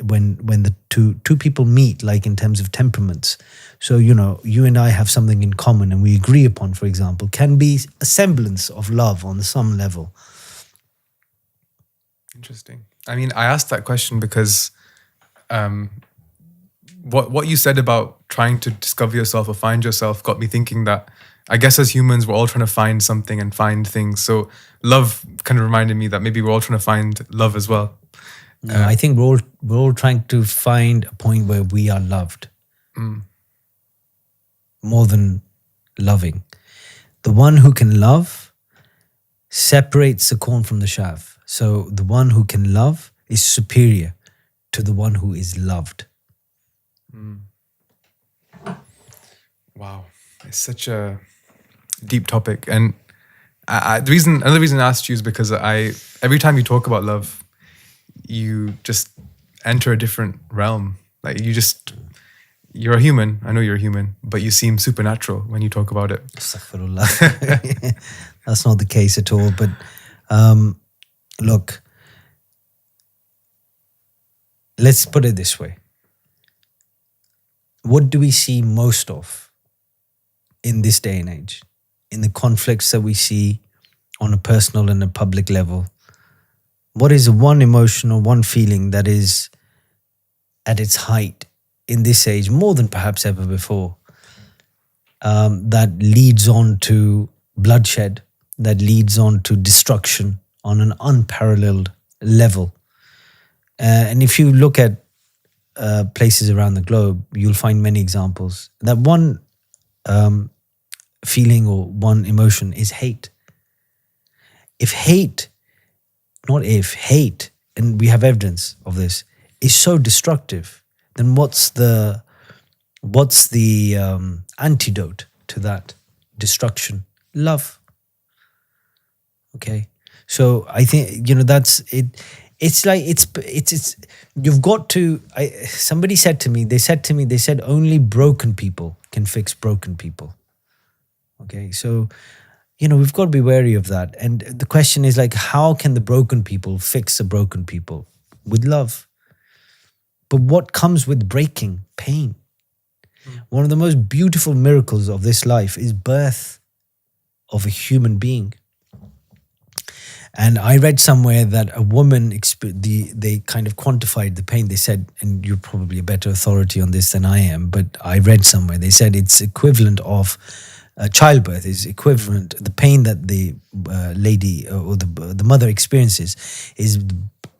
the two people meet, like in terms of temperaments. So, you and I have something in common and we agree upon, for example, can be a semblance of love on some level. Interesting. I mean, I asked that question because what you said about trying to discover yourself or find yourself got me thinking that I guess as humans, we're all trying to find something and find things. So love kind of reminded me that maybe we're all trying to find love as well. No, I think we're all trying to find a point where we are loved. More than loving. The one who can love separates the corn from the chaff. So the one who can love is superior to the one who is loved. Wow. It's such a deep topic. And another reason I asked you is because every time you talk about love, you just enter a different realm. Like you're a human. I know you're a human, but you seem supernatural when you talk about it. Astaghfirullah. That's not the case at all. But look, let's put it this way. What do we see most of in this day and age? In the conflicts that we see on a personal and a public level? What is one emotion or one feeling that is at its height in this age, more than perhaps ever before, that leads on to bloodshed, that leads on to destruction on an unparalleled level? And if you look at places around the globe, you'll find many examples. That one feeling or one emotion is hate. If hate, and we have evidence of this, is so destructive, then what's the antidote to that destruction? Love. Okay, so I think that's it. It's like it's you've got to. Somebody said to me, they said only broken people can fix broken people. Okay, so we've got to be wary of that. And the question is like, how can the broken people fix the broken people? With love. But what comes with breaking? Pain. One of the most beautiful miracles of this life is birth of a human being. And I read somewhere that a woman, they kind of quantified the pain. They said, and you're probably a better authority on this than I am, but I read somewhere, they said it's equivalent of childbirth is equivalent. The pain that the lady or the mother experiences is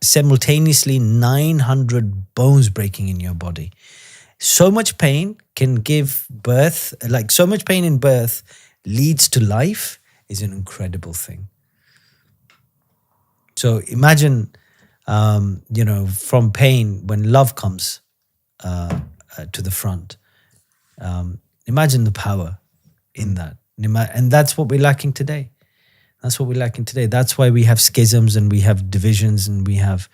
simultaneously 900 bones breaking in your body. So much pain can give birth, like so much pain in birth leads to life is an incredible thing. So imagine, from pain when love comes to the front. Imagine the power in that. And that's what we're lacking today. That's why we have schisms and we have divisions and we have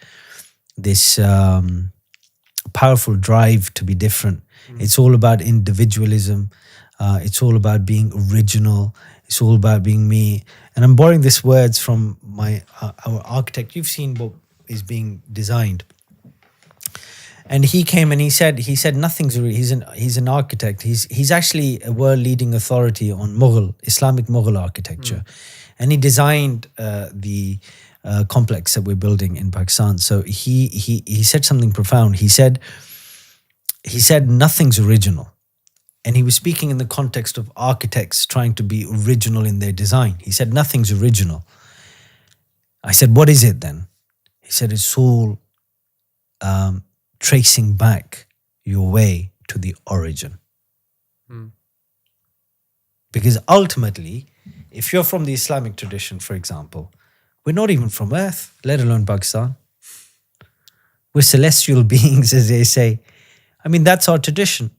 this powerful drive to be different. It's all about individualism. It's all about being original. It's all about being me. And I'm borrowing these words from our architect. You've seen what is being designed. And he came and he said nothing's. He's an architect. He's actually a world leading authority on Islamic Mughal architecture, and he designed the complex that we're building in Pakistan. So he said something profound. He said nothing's original. And he was speaking in the context of architects trying to be original in their design. He said, nothing's original. I said, what is it then? He said, it's all tracing back your way to the origin. Because ultimately, if you're from the Islamic tradition, for example, we're not even from Earth, let alone Pakistan. We're celestial beings, as they say. I mean, that's our tradition.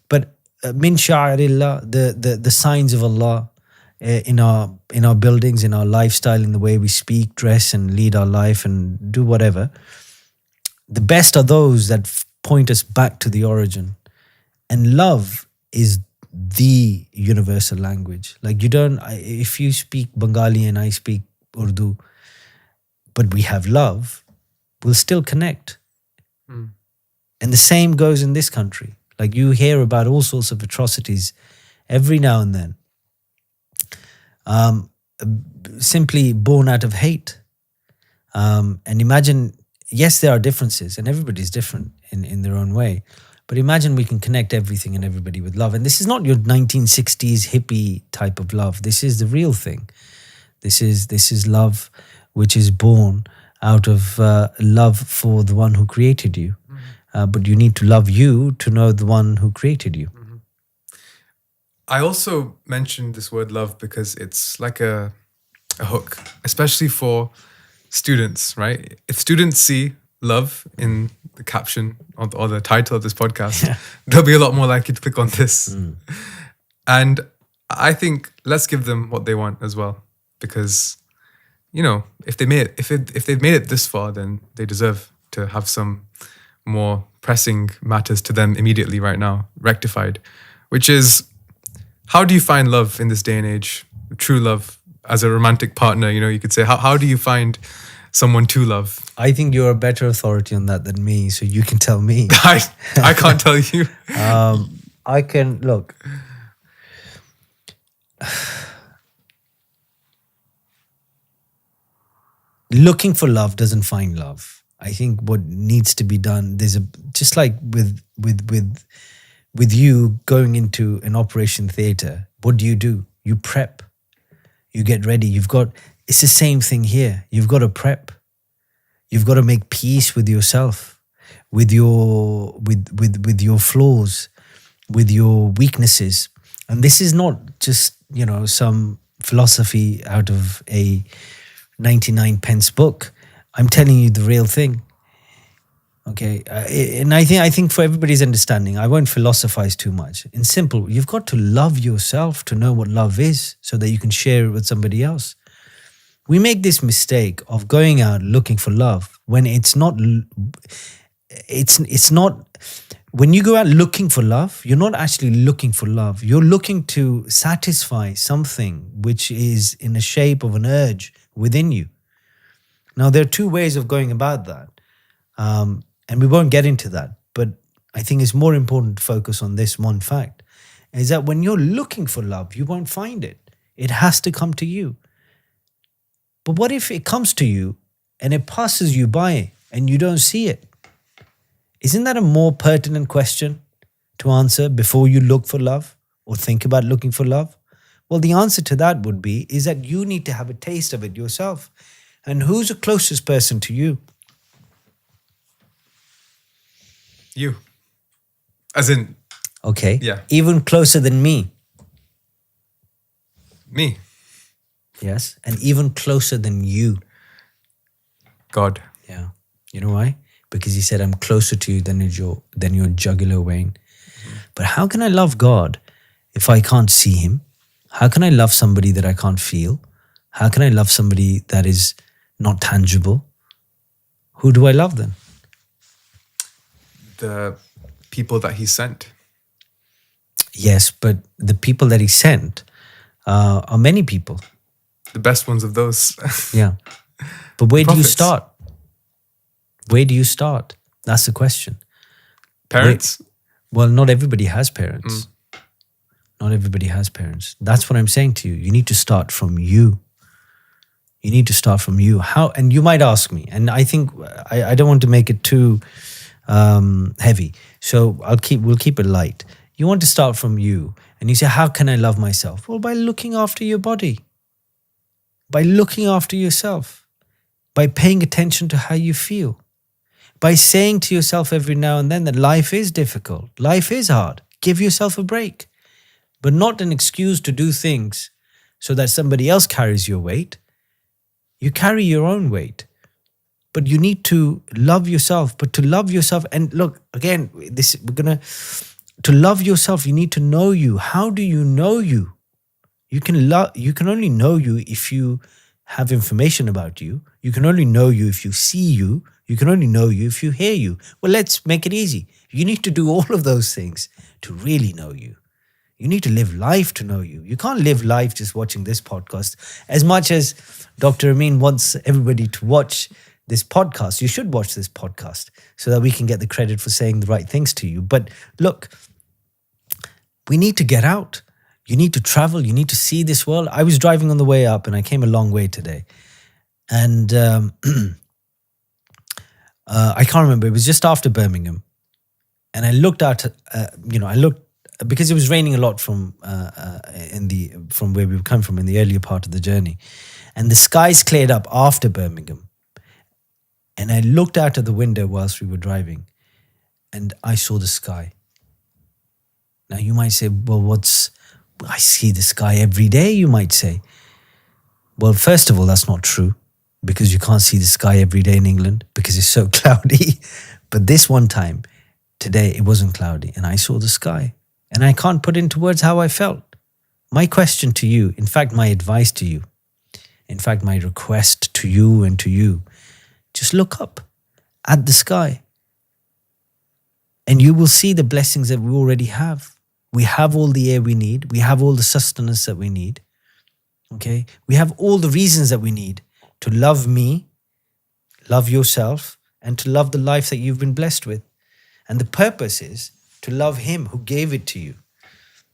But min sha'arillah, the signs of Allah in our buildings, in our lifestyle, in the way we speak, dress, and lead our life and do whatever. The best are those that point us back to the origin. And love is the universal language. Like if you speak Bengali and I speak Urdu, but we have love, we'll still connect. And the same goes in this country. Like you hear about all sorts of atrocities every now and then, simply born out of hate. And imagine, yes, there are differences and everybody's different in their own way. But imagine we can connect everything and everybody with love. And this is not your 1960s hippie type of love. This is the real thing. This is love which is born out of love for the one who created you. But you need to love you to know the one who created you. I also mentioned this word love because it's like a hook, especially for students, right? If students see love in the caption or the title of this podcast, they'll be a lot more likely to click on this. And I think let's give them what they want as well, because if they've made it this far, then they deserve to have some more pressing matters to them immediately right now rectified, which is, how do you find love in this day and age? True love as a romantic partner, you could say, how do you find someone to love? I think you're a better authority on that than me, so you can tell me. I can't tell you. I can, look. Looking for love doesn't find love. I think what needs to be done, just like with you going into an operation theater, what do? You prep. You get ready. It's the same thing here. You've got to prep. You've got to make peace with yourself. with your flaws, with your weaknesses. And this is not just, some philosophy out of a 99 pence book. I'm telling you the real thing. Okay, and I think for everybody's understanding, I won't philosophize too much. In simple, you've got to love yourself to know what love is, so that you can share it with somebody else. We make this mistake of going out looking for love when it's not. It's not. When you go out looking for love, you're not actually looking for love. You're looking to satisfy something which is in the shape of an urge within you. Now, there are two ways of going about that. And we won't get into that, but I think it's more important to focus on this one fact, is that when you're looking for love, you won't find it. It has to come to you. But what if it comes to you and it passes you by and you don't see it? Isn't that a more pertinent question to answer before you look for love or think about looking for love? Well, the answer to that would be, is that you need to have a taste of it yourself. And who's the closest person to you? You. As in... Okay. Yeah. Even closer than me. Me. Yes. And even closer than you. God. Yeah. You know why? Because he said, I'm closer to you than your jugular vein. But how can I love God if I can't see him? How can I love somebody that I can't feel? How can I love somebody that is not tangible? Who do I love then? The people that he sent. Yes, but the people that he sent are many people. The best ones of those. Yeah. But where do you Prophets. start? Where do you start? That's the question. Parents? Well, not everybody has parents. Not everybody has parents. That's what I'm saying to you. You need to start from you. You need to start from you. How? And you might ask me, and I think I don't want to make it too heavy. So we'll keep it light. You want to start from you, and you say, how can I love myself? Well, by looking after your body, by looking after yourself, by paying attention to how you feel, by saying to yourself every now and then that life is difficult, life is hard. Give yourself a break, but not an excuse to do things so that somebody else carries your weight. You carry your own weight. But you need to love yourself. But to love yourself, and look, again, to love yourself, you need to know you. How do you know you? You can only know you if you have information about you. You can only know you if you see you. You can only know you if you hear you. Well, let's make it easy. You need to do all of those things to really know you. You need to live life to know you. You can't live life just watching this podcast. As much as Dr. Amin wants everybody to watch this podcast, you should watch this podcast so that we can get the credit for saying the right things to you. But look, we need to get out. You need to travel. You need to see this world. I was driving on the way up and I came a long way today. And I can't remember. It was just after Birmingham. And I looked out, because it was raining a lot from where we come from in the earlier part of the journey. And the skies cleared up after Birmingham. And I looked out of the window whilst we were driving and I saw the sky. Now you might say, well, I see the sky every day, you might say. Well, first of all, that's not true because you can't see the sky every day in England because it's so cloudy. But this one time, today, it wasn't cloudy and I saw the sky. And I can't put into words how I felt. My question to you, in fact, my advice to you, in fact, my request to you and to you, just look up at the sky and you will see the blessings that we already have. We have all the air we need. We have all the sustenance that we need. Okay? We have all the reasons that we need to love me, love yourself, and to love the life that you've been blessed with. And the purpose is to love him who gave it to you.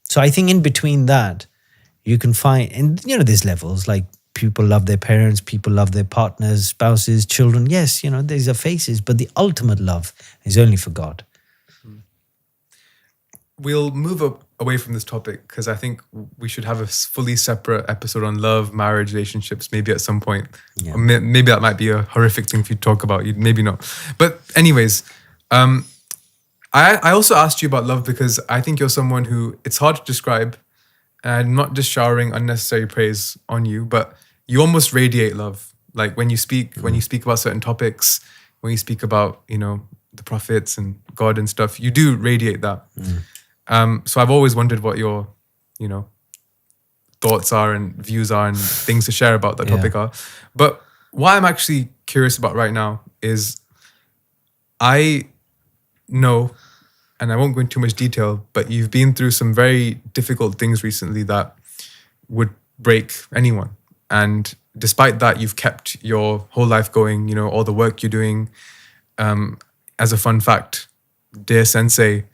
So I think in between that, you can find, and there's levels, like people love their parents, people love their partners, spouses, children. Yes, these are phases, but the ultimate love is only for God. We'll move away from this topic because I think we should have a fully separate episode on love, marriage, relationships, maybe at some point. Yeah. Or maybe that might be a horrific thing for you to talk about. Maybe not. But anyways, I also asked you about love because I think you're someone who it's hard to describe, and I'm not just showering unnecessary praise on you, but you almost radiate love. Like when you speak about certain topics, when you speak about, the prophets and God and stuff, you do radiate that. So I've always wondered what your, thoughts are and views are and things to share about that topic are. But what I'm actually curious about right now is I know, and I won't go into too much detail, but you've been through some very difficult things recently that would break anyone. And despite that, you've kept your whole life going, all the work you're doing. As a fun fact, dear sensei,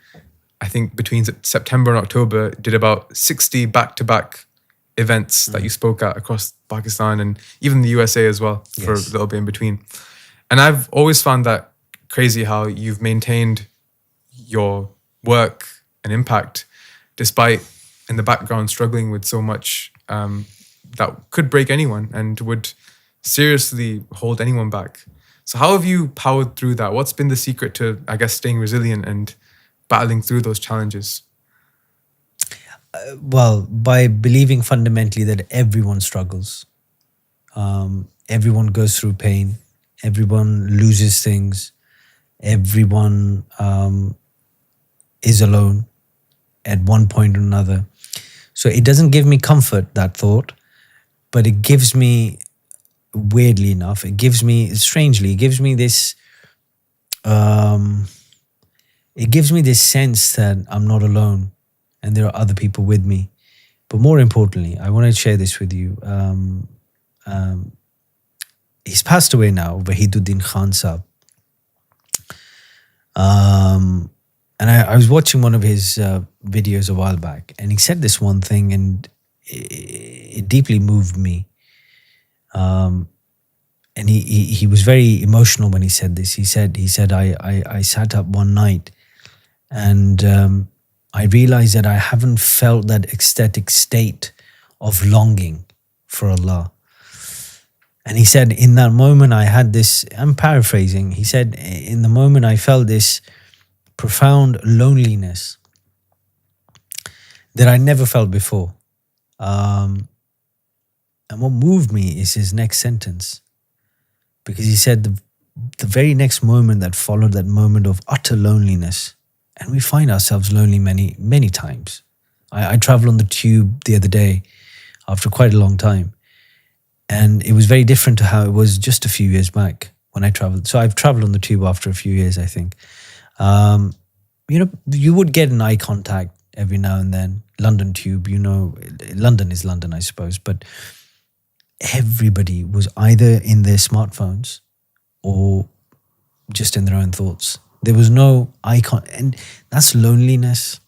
I think between September and October, did about 60 back-to-back events that you spoke at across Pakistan and even the USA as well, for a little bit in between. And I've always found that crazy how you've maintained your work and impact despite in the background struggling with so much that could break anyone and would seriously hold anyone back. So how have you powered through that? What's been the secret to, I guess, staying resilient and battling through those challenges? Well, by believing fundamentally that everyone struggles, everyone goes through pain, everyone loses things, everyone is alone at one point or another. So it doesn't give me comfort, that thought, but it gives me, weirdly enough, it gives me this, it gives me this sense that I'm not alone and there are other people with me. But more importantly, I want to share this with you. He's passed away now, Wahiduddin Khan Sahab. And I was watching one of his videos a while back, and he said this one thing, and it deeply moved me. And he was very emotional when he said this. He said, I sat up one night and I realized that I haven't felt that ecstatic state of longing for Allah. And he said, in that moment I had this, I'm paraphrasing, he said, in the moment I felt this profound loneliness that I never felt before. And what moved me is his next sentence. Because he said the very next moment that followed that moment of utter loneliness, and we find ourselves lonely many, many times. I traveled on the tube the other day after quite a long time. And it was very different to how it was just a few years back when I traveled. So I've traveled on the tube after a few years, I think. You would get an eye contact every now and then. London tube, London is London, I suppose. But everybody was either in their smartphones or just in their own thoughts. There was no icon, and that's loneliness.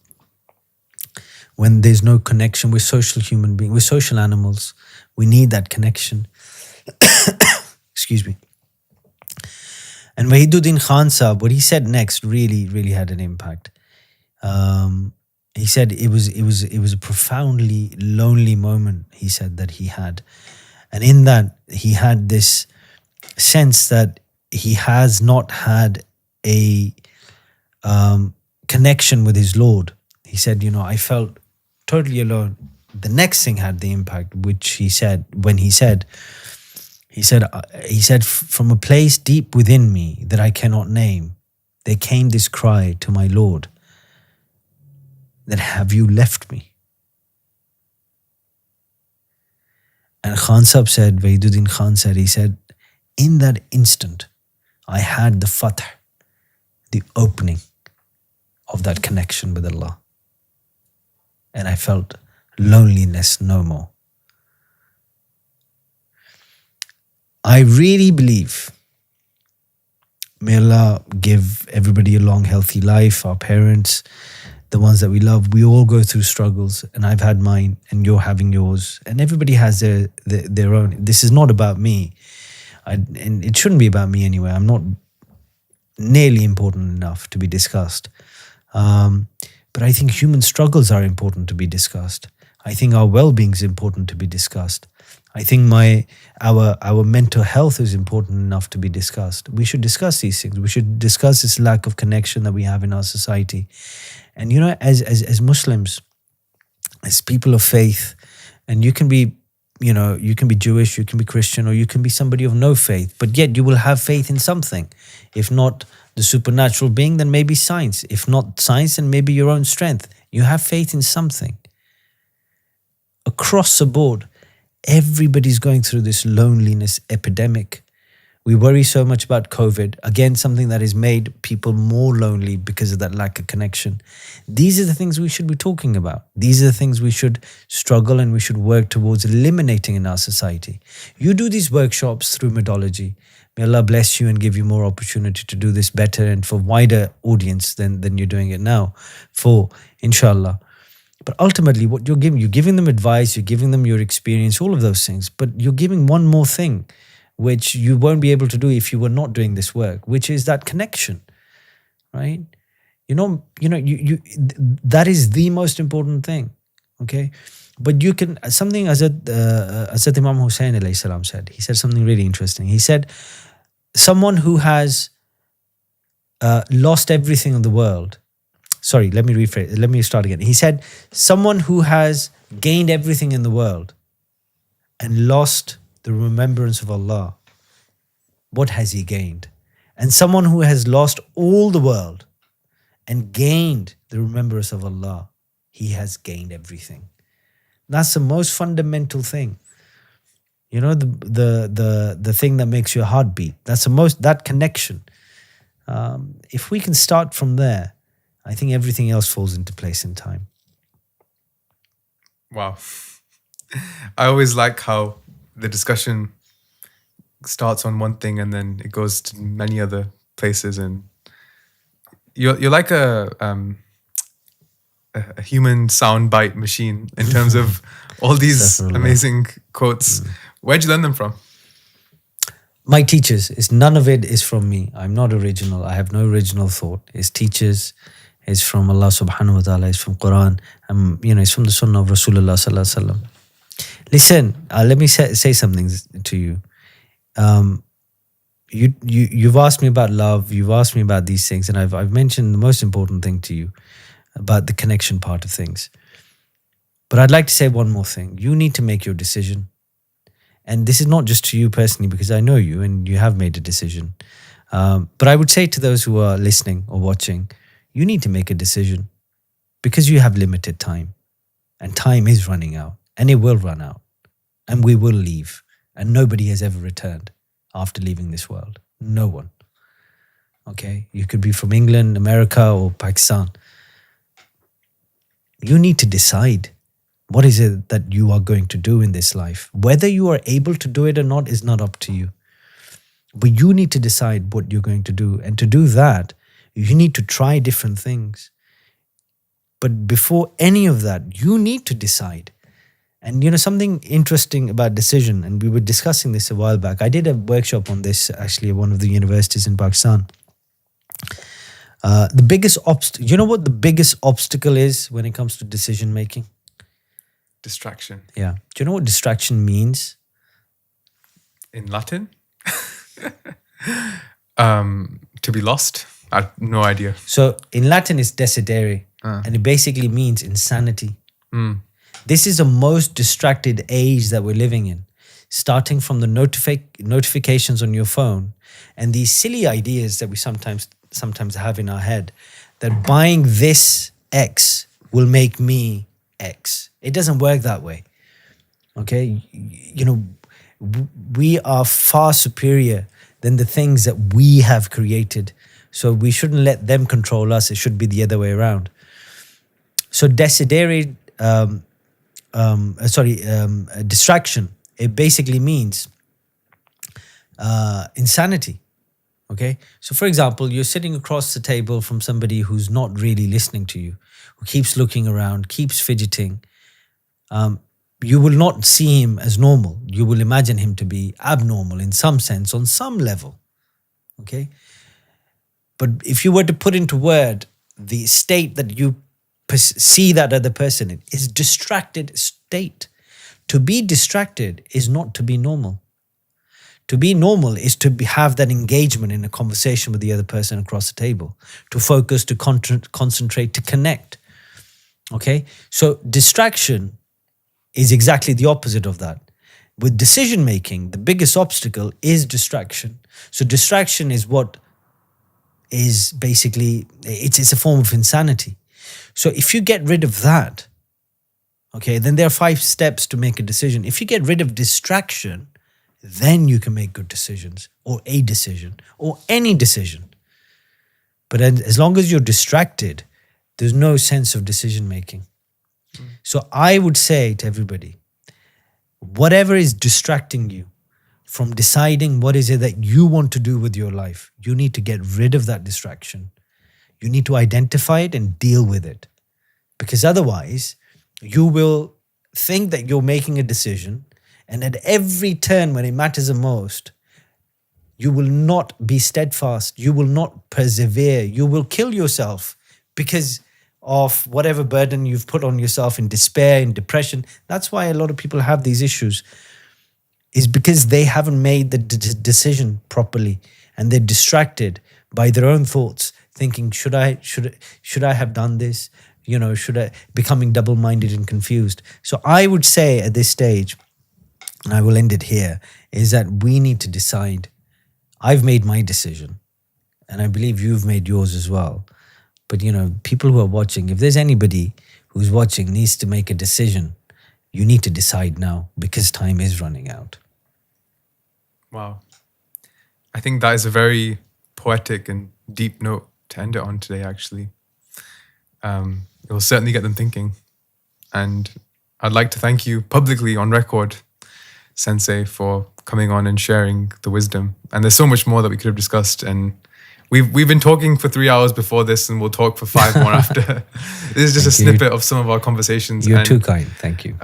When there's no connection, we're social human beings, we're social animals. We need that connection. Excuse me. And Wahiduddin Khan Sahab, what he said next really, really had an impact. He said it was a profoundly lonely moment, he said, that he had. And in that, he had this sense that he has not had a connection with his Lord. He said, I felt totally alone. The next thing had the impact, which he said, from a place deep within me that I cannot name, there came this cry to my Lord, that have you left me? And Khan Sahib said, Wahiduddin Khan said, he said, in that instant, I had the fath, the opening of that connection with Allah. And I felt loneliness no more. I really believe, may Allah give everybody a long, healthy life, our parents, the ones that we love. We all go through struggles, and I've had mine, and you're having yours, and everybody has their own. This is not about me, and it shouldn't be about me anyway. I'm not nearly important enough to be discussed. But I think human struggles are important to be discussed. I think our well-being is important to be discussed. I think our mental health is important enough to be discussed. We should discuss these things. We should discuss this lack of connection that we have in our society. And as Muslims, as people of faith, and you can be Jewish, you can be Christian, or you can be somebody of no faith, but yet you will have faith in something. If not the supernatural being, then maybe science. If not science, then maybe your own strength. You have faith in something. Across the board, everybody's going through this loneliness epidemic. We worry so much about COVID. Again, something that has made people more lonely because of that lack of connection. These are the things we should be talking about. These are the things we should struggle and we should work towards eliminating in our society. You do these workshops through Medology. May Allah bless you and give you more opportunity to do this better and for wider audience than you're doing it now for, inshallah. But ultimately, what you're giving them advice, you're giving them your experience, all of those things. But you're giving one more thing, which you won't be able to do if you were not doing this work, which is that connection, right? That is the most important thing, okay? But you can, something Hazrat Imam Hussain alayhi salam said, he said something really interesting. He said, someone who has lost everything in the world, sorry, let me rephrase, let me start again. He said, someone who has gained everything in the world and lost the remembrance of Allah, what has he gained? And someone who has lost all the world and gained the remembrance of Allah, he has gained everything. That's the most fundamental thing. You know, the thing that makes your heart beat. That's that connection. If we can start from there, I think everything else falls into place in time. Wow. I always like how the discussion starts on one thing and then it goes to many other places, and you're like a human soundbite machine in terms of all these amazing quotes. Where'd you learn them from? My teachers. None of it is from me. I'm not original. I have no original thought. It's teachers. It's from Allah subhanahu wa ta'ala. It's from Quran. It's from the Sunnah of Rasulullah sallallahu alaihi wasallam. Listen, let me say something to you. You've asked me about love. You've asked me about these things, and I've mentioned the most important thing to you about the connection part of things. But I'd like to say one more thing. You need to make your decision. And this is not just to you personally, because I know you and you have made a decision. But I would say to those who are listening or watching, you need to make a decision because you have limited time. And time is running out. And it will run out. And we will leave. And nobody has ever returned after leaving this world. No one. Okay? You could be from England, America, or Pakistan. You need to decide what is it that you are going to do in this life. Whether you are able to do it or not is not up to you. But you need to decide what you're going to do. And to do that, you need to try different things. But before any of that, you need to decide. And something interesting about decision, and we were discussing this a while back. I did a workshop on this actually at one of the universities in Pakistan. The biggest you know what the biggest obstacle is when it comes to decision making? Distraction. Yeah. Do you know what distraction means? In Latin? To be lost? I have no idea. So in Latin it's desidere, and it basically means insanity. This is the most distracted age that we're living in, starting from the notifications on your phone and these silly ideas that we sometimes have in our head that buying this X will make me X. It doesn't work that way. Okay? We are far superior than the things that we have created. So we shouldn't let them control us. It should be the other way around. So desidere, distraction, it basically means insanity. Okay? So for example, you're sitting across the table from somebody who's not really listening to you, who keeps looking around, keeps fidgeting. You will not see him as normal. You will imagine him to be abnormal in some sense, on some level. Okay? But if you were to put into word the state that you see that other person in is distracted state. To be distracted is not to be normal. To be normal is to have that engagement in a conversation with the other person across the table, to focus, to concentrate, to connect. Okay? So distraction is exactly the opposite of that. With decision making, the biggest obstacle is distraction. So distraction is what is basically, it's a form of insanity. So if you get rid of that, okay, then there are 5 steps to make a decision. If you get rid of distraction, then you can make good decisions, or a decision, or any decision. But as long as you're distracted, there's no sense of decision making. So I would say to everybody, whatever is distracting you from deciding what is it that you want to do with your life, you need to get rid of that distraction. You need to identify it and deal with it. Because otherwise, you will think that you're making a decision, and at every turn when it matters the most, you will not be steadfast. You will not persevere. You will kill yourself because of whatever burden you've put on yourself in despair, in depression. That's why a lot of people have these issues, is because they haven't made the decision properly, and they're distracted by their own thoughts, thinking, should I have done this? You know, becoming double-minded and confused. So I would say at this stage, and I will end it here, is that we need to decide. I've made my decision, and I believe you've made yours as well. But, you know, people who are watching, if there's anybody who's watching needs to make a decision, you need to decide now, because time is running out. Wow. I think that is a very poetic and deep note to end it on today, actually. It will certainly get them thinking. And I'd like to thank you publicly on record, Sensei, for coming on and sharing the wisdom. And there's so much more that we could have discussed. And we've been talking for 3 hours before this, and we'll talk for 5 more after. This is just a snippet of some of our conversations. You're too kind. Thank you.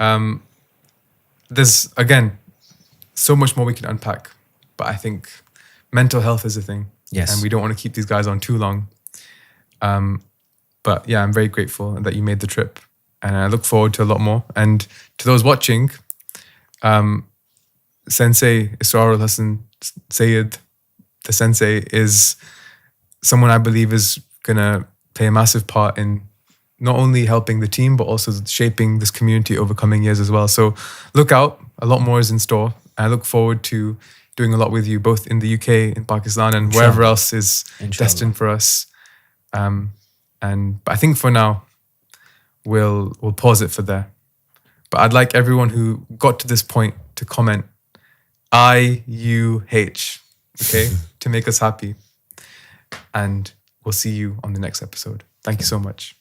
There's, again, so much more we can unpack. But I think mental health is a thing. Yes. And we don't want to keep these guys on too long. But yeah, I'm very grateful that you made the trip. And I look forward to a lot more. And to those watching, Sensei Israr-ul-Hassan Syed, the sensei, is someone I believe is going to play a massive part in not only helping the team, but also shaping this community over coming years as well. So look out, a lot more is in store. I look forward to doing a lot with you, both in the UK, in Pakistan, and wherever else is destined for us. But I think for now, we'll pause it for there. But I'd like everyone who got to this point to comment IUH, okay, to make us happy. And we'll see you on the next episode. Thank you so much.